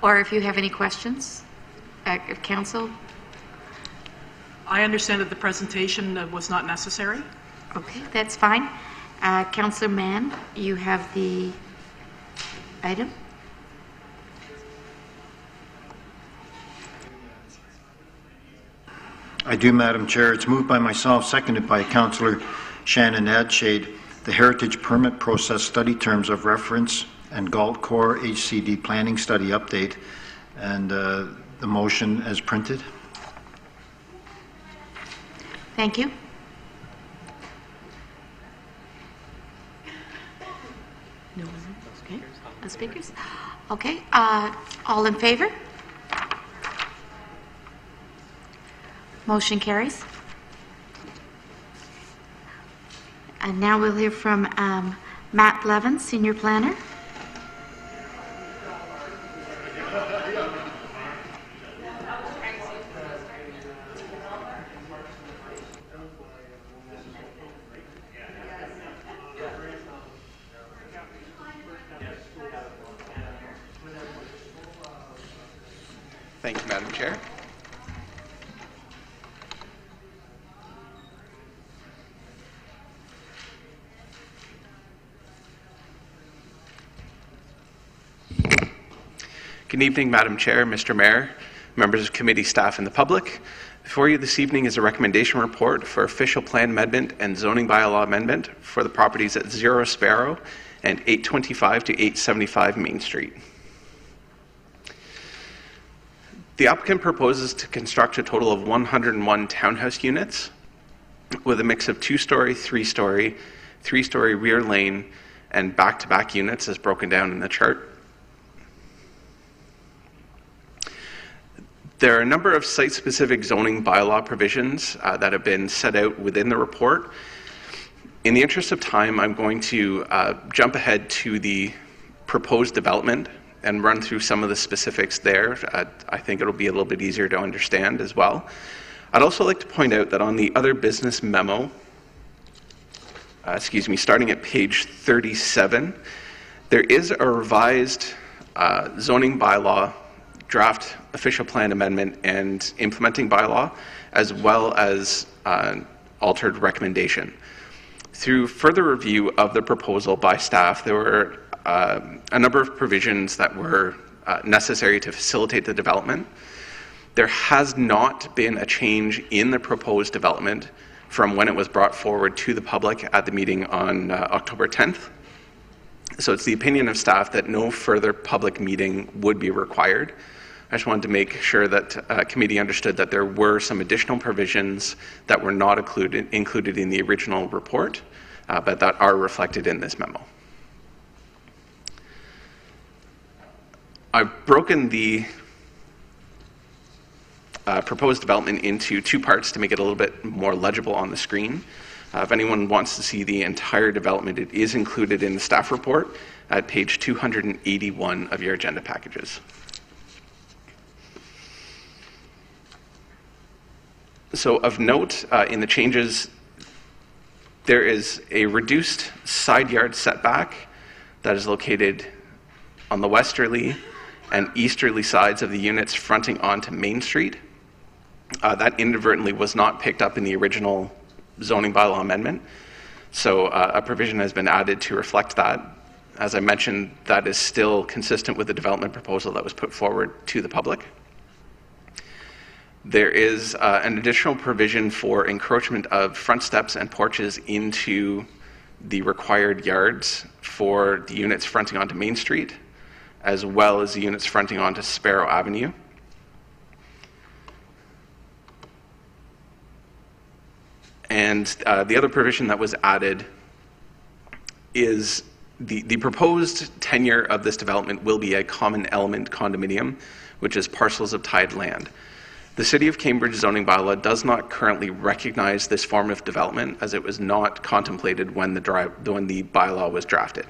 Or if you have any questions, Council. I understand that the presentation was not necessary. Okay, that's fine. Councillor Mann, you have the item. I do, Madam Chair. It's moved by myself, seconded by Councillor Shannon Adshade. The Heritage Permit Process Study Terms of Reference and Galt Core HCD Planning Study Update, and the motion as printed. Thank you. No okay. No speakers? Okay. All in favor? Motion carries. And now we'll hear from Matt Levin, Senior Planner. Thank you, Madam Chair. Good evening, Madam Chair, Mr. Mayor, members of committee, staff, and the public. Before you this evening is a recommendation report for official plan amendment and zoning bylaw amendment for the properties at 0 Sparrow and 825 to 875 Main Street. The applicant proposes to construct a total of 101 townhouse units with a mix of 2-story, 3-story, 3-story rear lane, and back-to-back units as broken down in the chart. There are a number of site-specific zoning bylaw provisions that have been set out within the report. In the interest of time, I'm going to jump ahead to the proposed development and run through some of the specifics there. I think it'll be a little bit easier to understand as well. I'd also like to point out that on the other business memo, starting at page 37, there is a revised zoning bylaw, draft official plan amendment, and implementing bylaw, as well as altered recommendation. Through further review of the proposal by staff, there were a number of provisions that were necessary to facilitate the development. There has not been a change in the proposed development from when it was brought forward to the public at the meeting on October 10th. So it's the opinion of staff that no further public meeting would be required. I just wanted to make sure that committee understood that there were some additional provisions that were not included in the original report, but that are reflected in this memo. I've broken the proposed development into 2 parts to make it a little bit more legible on the screen. If anyone wants to see the entire development, it is included in the staff report at page 281 of your agenda packages. So of note, in the changes, there is a reduced side yard setback that is located on the westerly and easterly sides of the units fronting onto Main Street. That inadvertently was not picked up in the original zoning bylaw amendment, so a provision has been added to reflect that. As I mentioned, that is still consistent with the development proposal that was put forward to the public. There is an additional provision for encroachment of front steps and porches into the required yards for the units fronting onto Main Street, as well as the units fronting onto Sparrow Avenue. And the other provision that was added is the proposed tenure of this development will be a common element condominium, which is parcels of tied land. The City of Cambridge zoning bylaw does not currently recognize this form of development, as it was not contemplated when the bylaw was drafted.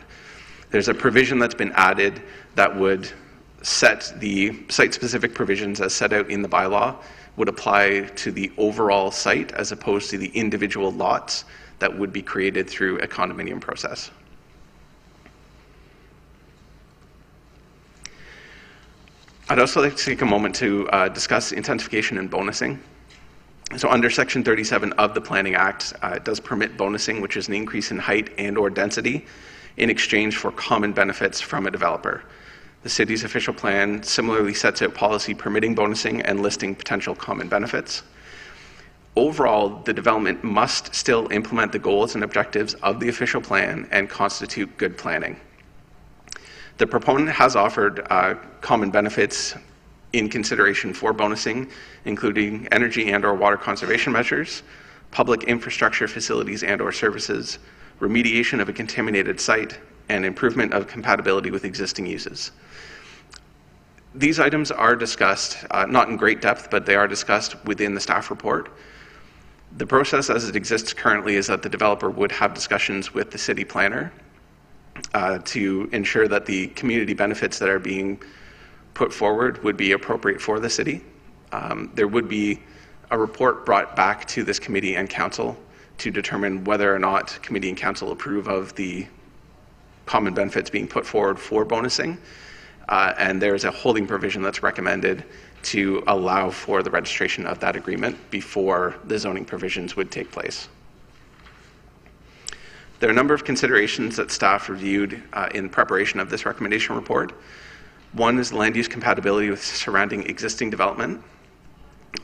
There's a provision that's been added that would set the site-specific provisions as set out in the bylaw would apply to the overall site as opposed to the individual lots that would be created through a condominium process. I'd also like to take a moment to discuss intensification and bonusing. So under Section 37 of the Planning Act, it does permit bonusing, which is an increase in height and or density in exchange for common benefits from a developer. The city's official plan similarly sets out policy permitting bonusing and listing potential common benefits. Overall, the development must still implement the goals and objectives of the official plan and constitute good planning. The proponent has offered common benefits in consideration for bonusing, including energy and or water conservation measures, public infrastructure facilities and or services, remediation of a contaminated site, and improvement of compatibility with existing uses. These items are discussed, not in great depth, but they are discussed within the staff report. The process as it exists currently is that the developer would have discussions with the city planner to ensure that the community benefits that are being put forward would be appropriate for the city. There would be a report brought back to this committee and council to determine whether or not committee and council approve of the common benefits being put forward for bonusing. And there's a holding provision that's recommended to allow for the registration of that agreement before the zoning provisions would take place. There are a number of considerations that staff reviewed in preparation of this recommendation report. One is land use compatibility with surrounding existing development.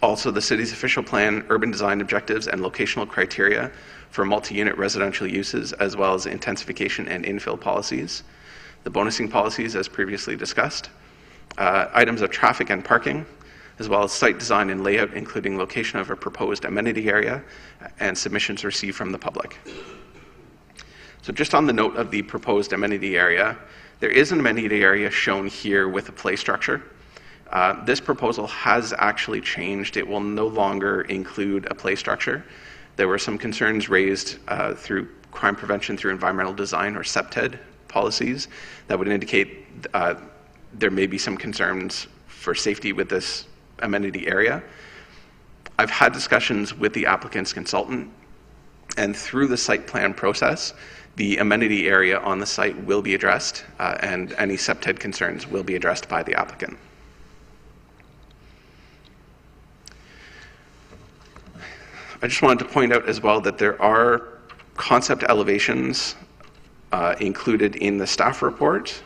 Also, the city's official plan, urban design objectives, and locational criteria for multi-unit residential uses, as well as intensification and infill policies, the bonusing policies as previously discussed, items of traffic and parking, as well as site design and layout, including location of a proposed amenity area, and submissions received from the public. So just on the note of the proposed amenity area, there is an amenity area shown here with a play structure. This proposal has actually changed. It will no longer include a play structure. There were some concerns raised through crime prevention through environmental design, or CPTED policies, that would indicate there may be some concerns for safety with this amenity area. I've had discussions with the applicant's consultant, and through the site plan process, the amenity area on the site will be addressed, and any CPTED concerns will be addressed by the applicant. I just wanted to point out as well that there are concept elevations included in the staff report,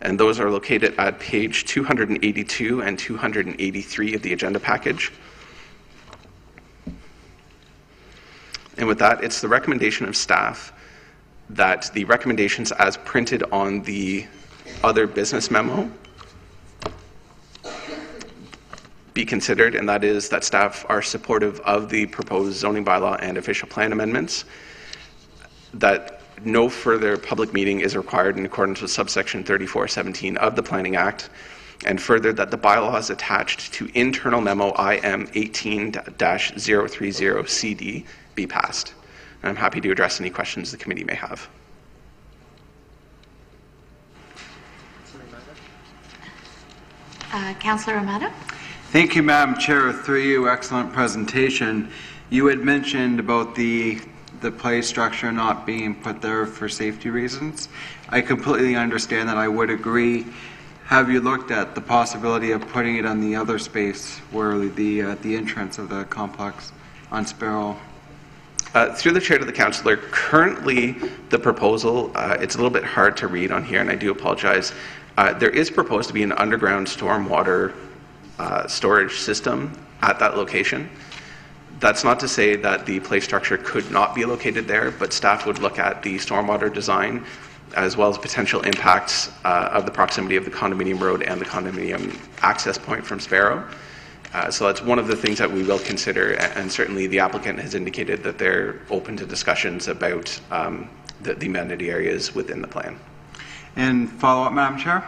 and those are located at page 282 and 283 of the agenda package. And with that, it's the recommendation of staff that the recommendations as printed on the other business memo be considered, and that is that staff are supportive of the proposed zoning bylaw and official plan amendments, that no further public meeting is required in accordance with subsection 3417 of the Planning Act, and further that the bylaws attached to internal memo IM 18-030CD be passed. And I'm happy to address any questions the committee may have. Councillor Amata? Thank you, Madam Chair. Through you, excellent presentation. You had mentioned about the play structure not being put there for safety reasons. I completely understand that. I would agree. Have you looked at the possibility of putting it on the other space where the entrance of the complex on Sparrow? Through the chair to the councillor, currently the proposal, it's a little bit hard to read on here, and I do apologize. There is proposed to be an underground stormwater storage system at that location. That's not to say that the play structure could not be located there, but staff would look at the stormwater design as well as potential impacts of the proximity of the condominium road and the condominium access point from Sparrow. So that's one of the things that we will consider, and certainly the applicant has indicated that they're open to discussions about the amenity areas within the plan. And follow up, Madam Chair?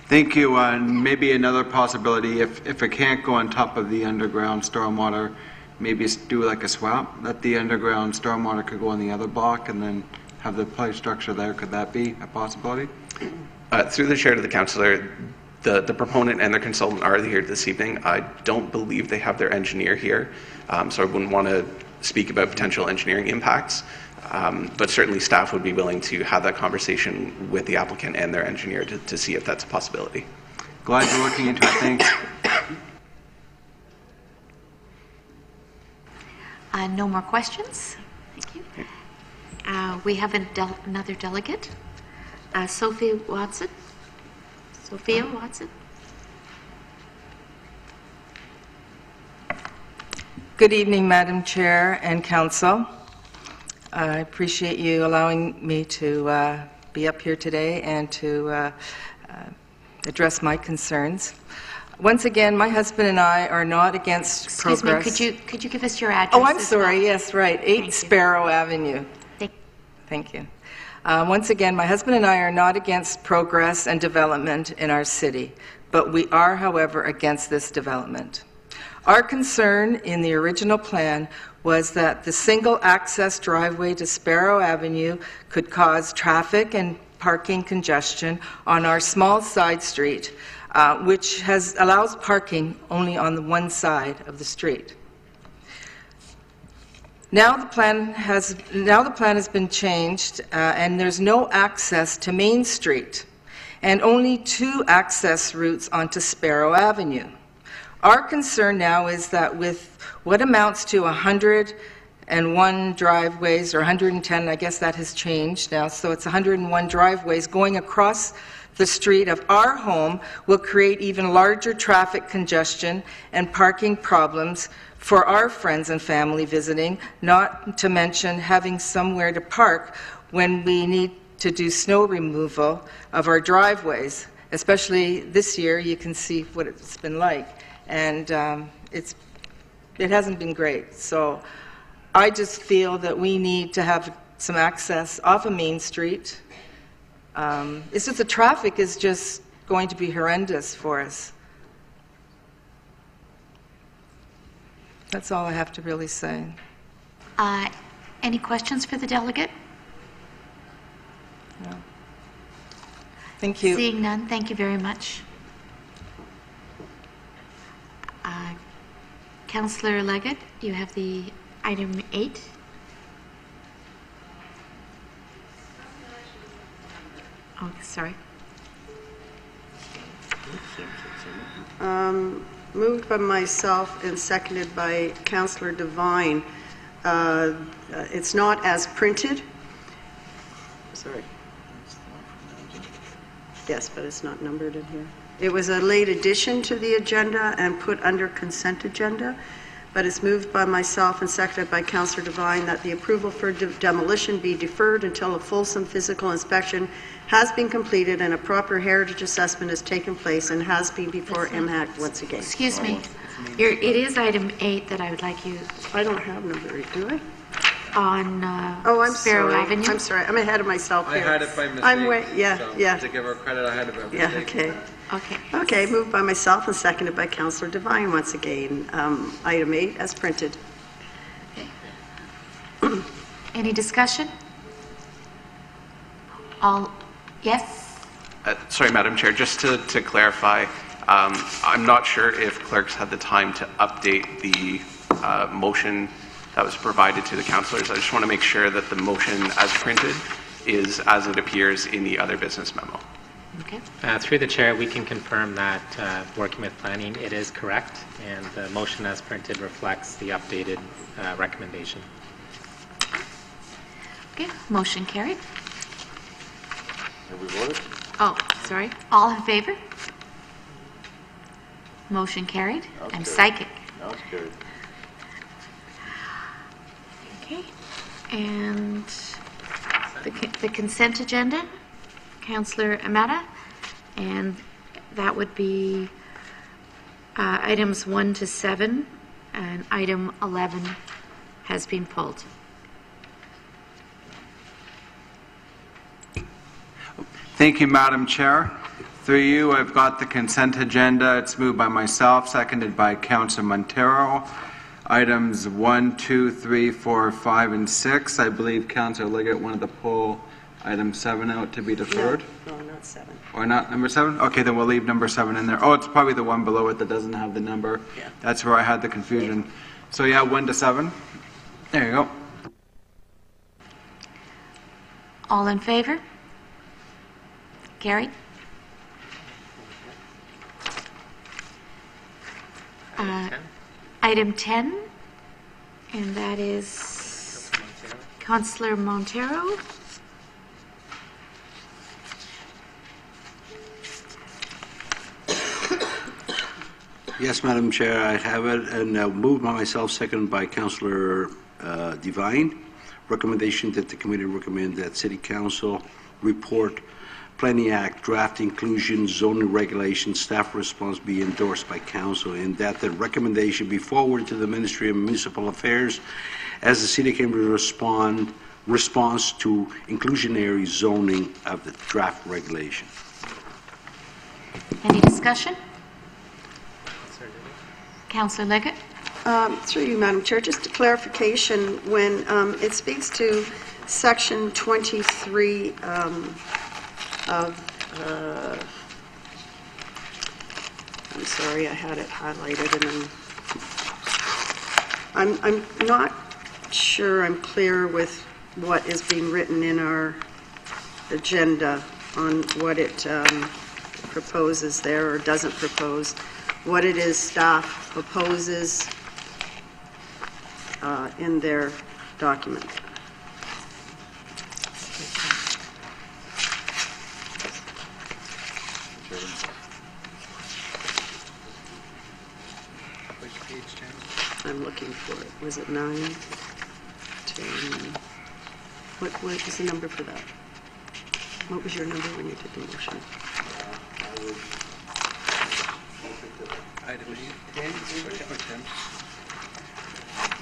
Thank you. And maybe another possibility, if it can't go on top of the underground stormwater, maybe do like a swap, that the underground stormwater could go on the other block and then have the play structure there. Could that be a possibility? Through the chair to the councillor, the proponent and their consultant are here this evening. I don't believe they have their engineer here, so I wouldn't want to speak about potential engineering impacts. But certainly staff would be willing to have that conversation with the applicant and their engineer to see if that's a possibility. Glad you're looking into it. Thanks. No more questions? Thank you. We have another delegate, Sophia Watson. Sophia Watson. Good evening, Madam Chair and Council. I appreciate you allowing me to be up here today and to address my concerns. Once again, my husband and I are not against progress. Excuse me, could you give us your address? Oh, I'm sorry. Yes, right. 8 Sparrow Avenue. Thank you. Once again, my husband and I are not against progress and development in our city, but we are, however, against this development. Our concern in the original plan was that the single access driveway to Sparrow Avenue could cause traffic and parking congestion on our small side street, which allows parking only on the one side of the street. Now the plan has been changed, and there's no access to Main Street, and only 2 access routes onto Sparrow Avenue. Our concern now is that with what amounts to 101 driveways, or 110, I guess that has changed now, so it's 101 driveways going across the street of our home will create even larger traffic congestion and parking problems for our friends and family visiting, not to mention having somewhere to park when we need to do snow removal of our driveways. Especially this year, you can see what it's been like, and it hasn't been great. So I just feel that we need to have some access off of Main Street. It's just the traffic is just going to be horrendous for us. That's all I have to really say. Any questions for the delegate? No. Thank you. Seeing none, thank you very much. Councillor Leggett, you have the item 8. Oh, sorry. Moved by myself and seconded by Councillor Devine. It's not as printed. Sorry. Yes, but it's not numbered in here. It was a late addition to the agenda and put under consent agenda, but it's moved by myself and seconded by Councillor Devine that the approval for demolition be deferred until a fulsome physical inspection has been completed and a proper heritage assessment has taken place and has been before MHAC once again. Excuse me. It is item 8 that I would like you... I don't have number 8, do I? On I'm Sparrow sorry. Avenue. I'm sorry. I'm ahead of myself here. I had it by mistake. Yeah. To give her credit, I had it by mistake. Yeah, okay. Okay, moved by myself and seconded by Councillor Devine once again. Item 8 as printed. Any discussion? All, yes? Sorry, Madam Chair, just to clarify, I'm not sure if clerks had the time to update the motion that was provided to the councillors. I just want to make sure that the motion as printed is as it appears in the other business memo. Okay. Through the chair, we can confirm that working with planning, it is correct, and the motion as printed reflects the updated recommendation. Okay, motion carried. Have we voted? Oh, sorry. All in favor? Motion carried. I'm psychic. Now it's carried. Okay. And the consent agenda, Councillor Amata, and that would be items 1 to 7, and item 11 has been pulled. Thank you, Madam Chair. Through you, I've got the consent agenda. It's moved by myself, seconded by Councillor Montero. Items 1, 2, 3, 4, 5, and 6. I believe Councillor Liggett wanted to pull item 7 out to be deferred. No, not 7. Or not number 7? Okay, then we'll leave number 7 in there. Oh, it's probably the one below it that doesn't have the number. Yeah. That's where I had the confusion. So yeah, 1 to 7. There you go. All in favor? Carried. Item 10, and that is Councillor Montero. Yes, Madam Chair, I have it, and moved by myself, seconded by Councillor Devine. Recommendation that the committee recommend that City Council report Planning Act draft inclusion zoning regulations staff response be endorsed by Council, and that the recommendation be forwarded to the Ministry of Municipal Affairs as the City of Cambridge response to inclusionary zoning of the draft regulation. Any discussion? Councillor Leggett. Through you, Madam Chair, just a clarification. When it speaks to Section 23 I'm sorry, I had it highlighted, and I'm not sure I'm clear with what is being written in our agenda on what it proposes there or doesn't propose, what it is staff opposes in their document. I'm looking for it. Was it 9, 10? What is the number for that? What was your number when you did the motion?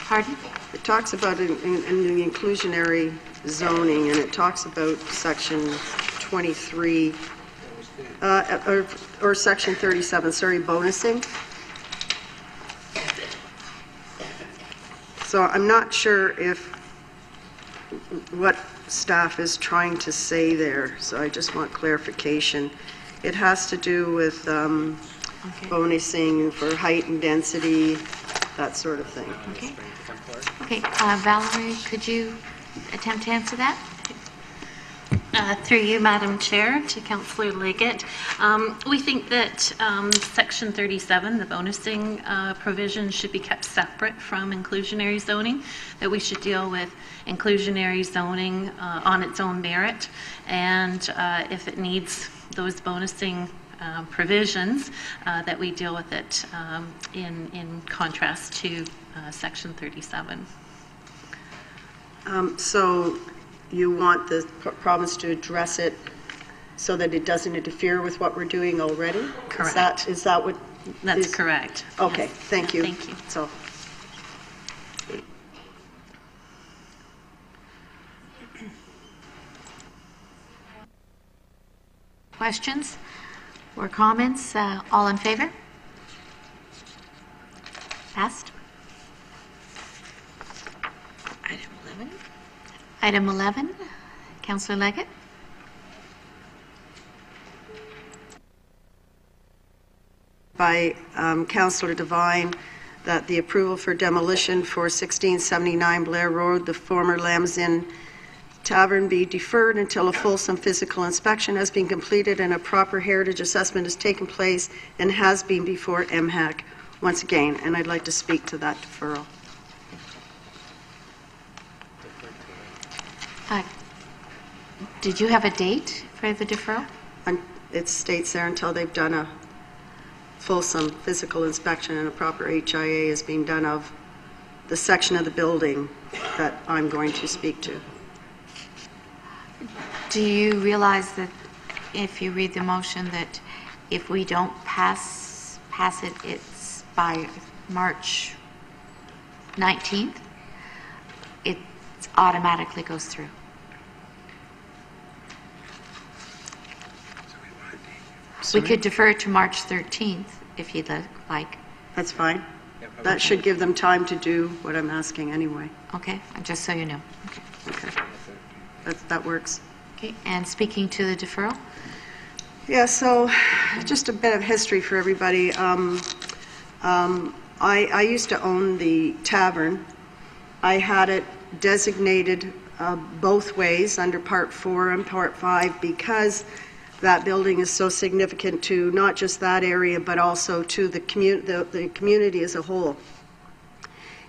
Pardon? It talks about in the inclusionary zoning, and it talks about section 23, or section 37, sorry, bonusing. So I'm not sure what staff is trying to say there, so I just want clarification. It has to do with bonusing for height and density, that sort of thing. Okay. Okay, Valerie, could you attempt to answer that? Through you, Madam Chair, to Councillor Leggett. We think that Section 37, the bonusing provision, should be kept separate from inclusionary zoning, that we should deal with inclusionary zoning on its own merit, and if it needs those bonusing provisions, that we deal with it in contrast to Section 37. So you want the province to address it so that it doesn't interfere with what we're doing already? Correct. Is that what? That's correct. Okay, Yes. thank you. Thank you. So. Questions or comments? All in favor? Passed. Item 11. Item 11, Councillor Leggett. By Councillor Devine, that the approval for demolition for 1679 Blair Road, the former Lamb's Inn Tavern, be deferred until a fulsome physical inspection has been completed and a proper heritage assessment has taken place and has been before MHAC once again. And I'd like to speak to that deferral. Did you have a date for the deferral? It states there until they've done a fulsome physical inspection and a proper HIA is being done of the section of the building that I'm going to speak to. Do you realize that if you read the motion that if we don't pass it, it's by March 19th, it automatically goes through? We could defer to March 13th if you'd like. That's fine. That should give them time to do what I'm asking anyway. Okay, just so you know. Okay. That works. Okay, and speaking to the deferral? Yeah, so just a bit of history for everybody. I used to own the tavern. I had it designated both ways under Part 4 and Part 5 because that building is so significant to not just that area but also to the community as a whole.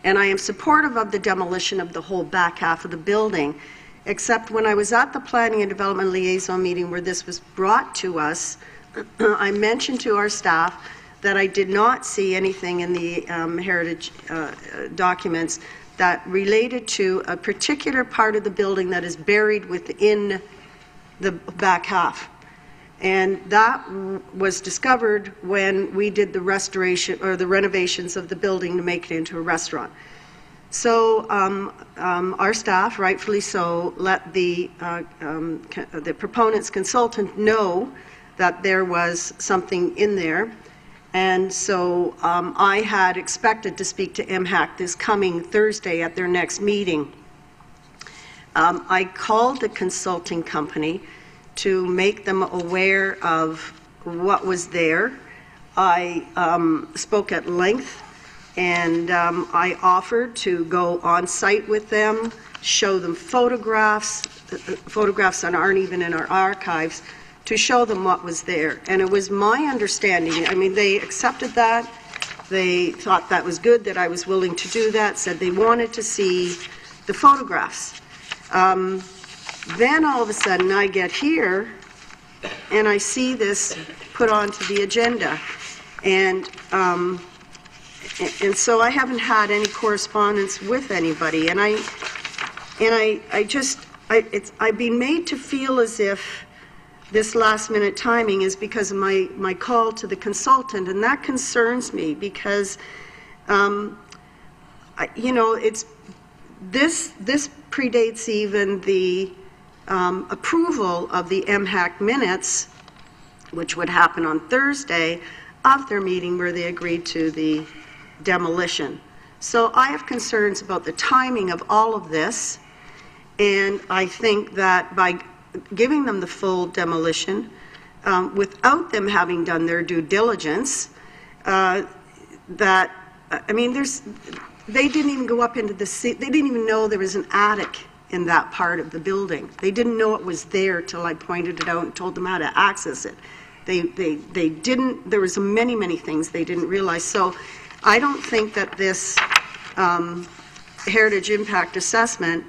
And I am supportive of the demolition of the whole back half of the building, except when I was at the Planning and Development Liaison meeting where this was brought to us, I mentioned to our staff that I did not see anything in the heritage documents that related to a particular part of the building that is buried within the back half. And that was discovered when we did the restoration or the renovations of the building to make it into a restaurant. So our staff, rightfully so, let the proponent's consultant know that there was something in there. And so I had expected to speak to MHAC this coming Thursday at their next meeting. I called the consulting company to make them aware of what was there. I spoke at length, and I offered to go on site with them, show them photographs that aren't even in our archives, to show them what was there. And it was my understanding, I mean, they accepted that. They thought that was good, that I was willing to do that, said they wanted to see the photographs. Then all of a sudden I get here and I see this put onto the agenda. And so I haven't had any correspondence with anybody. And I've been made to feel as if this last-minute timing is because of my call to the consultant, and that concerns me because, it's this predates even the approval of the MHAC minutes, which would happen on Thursday, of their meeting where they agreed to the demolition. So I have concerns about the timing of all of this, and I think that by giving them the full demolition, without them having done their due diligence, they didn't even go up into they didn't even know there was an attic in that part of the building. They didn't know it was there till I pointed it out and told them how to access it. They didn't, there was many, many things they didn't realize. So I don't think that this heritage impact assessment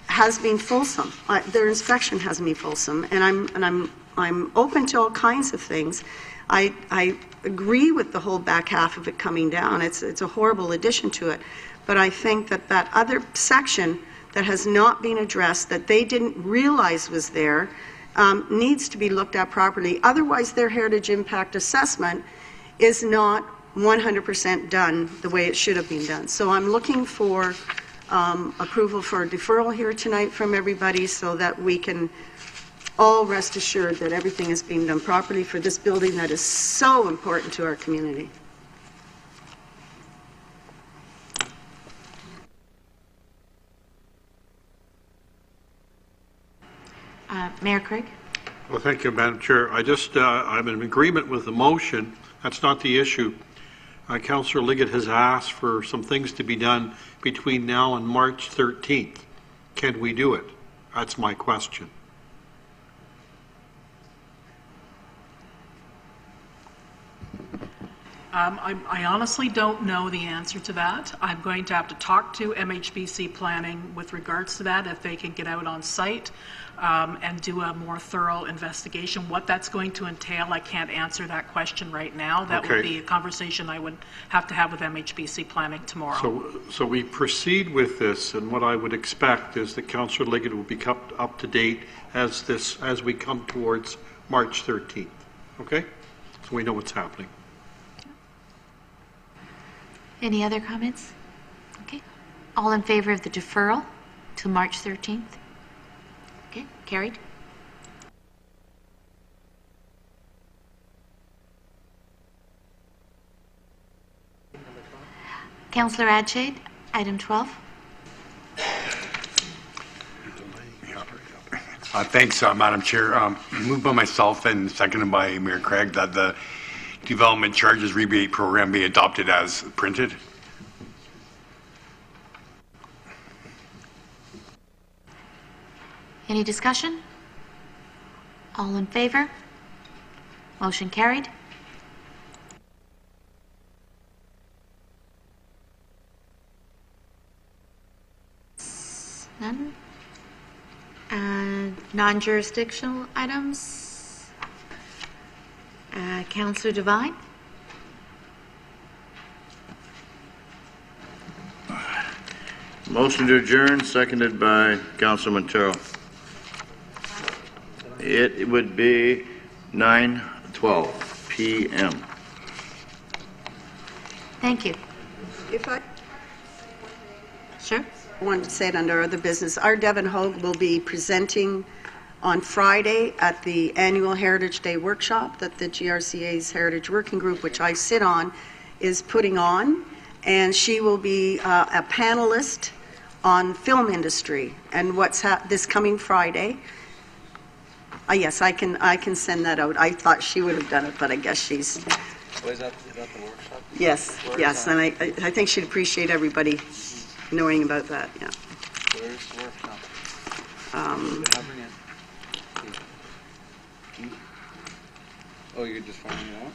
has been fulsome. Their inspection hasn't been fulsome, and I'm open to all kinds of things. I agree with the whole back half of it coming down. It's a horrible addition to it, but I think that other section that has not been addressed, that they didn't realize was there, needs to be looked at properly. Otherwise, their heritage impact assessment is not 100% done the way it should have been done. So I'm looking for approval for a deferral here tonight from everybody so that we can all rest assured that everything is being done properly for this building that is so important to our community. Mayor Craig? Well, thank you, Madam Chair. I'm in agreement with the motion. That's not the issue. Councillor Liggett has asked for some things to be done between now and March 13th. Can we do it? That's my question. I honestly don't know the answer to that. I'm going to have to talk to MHBC Planning with regards to that, if they can get out on site and do a more thorough investigation. What that's going to entail, I can't answer that question right now. That would be a conversation I would have to have with MHBC Planning tomorrow. So we proceed with this, and what I would expect is that Councillor Liggett will be kept up to date as we come towards March 13th. Okay? So we know what's happening. Any other comments? Okay. All in favor of the deferral to March 13th? Okay, carried. Councillor Adshade, item 12. Thanks, Madam Chair. Moved by myself and seconded by Mayor Craig that the Development Charges Rebate Program be adopted as printed. Any discussion? All in favor? Motion carried. None. Non-jurisdictional items. Councillor Devine? Motion to adjourn, seconded by Councilor Montero. It would be 9:12 p.m. Thank you. If I Sure. wanted to say it under other business, our Devin Hogue will be presenting on Friday at the annual Heritage Day workshop that the GRCA's Heritage Working Group, which I sit on, is putting on, and she will be a panelist on film industry and what's this coming Friday. Yes, I can send that out. I thought she would have done it, but I guess she's. Oh, is that the workshop? Yes, yes, and I think she'd appreciate everybody knowing about that. Yeah. Where's the workshop? Oh, you're just finding it out?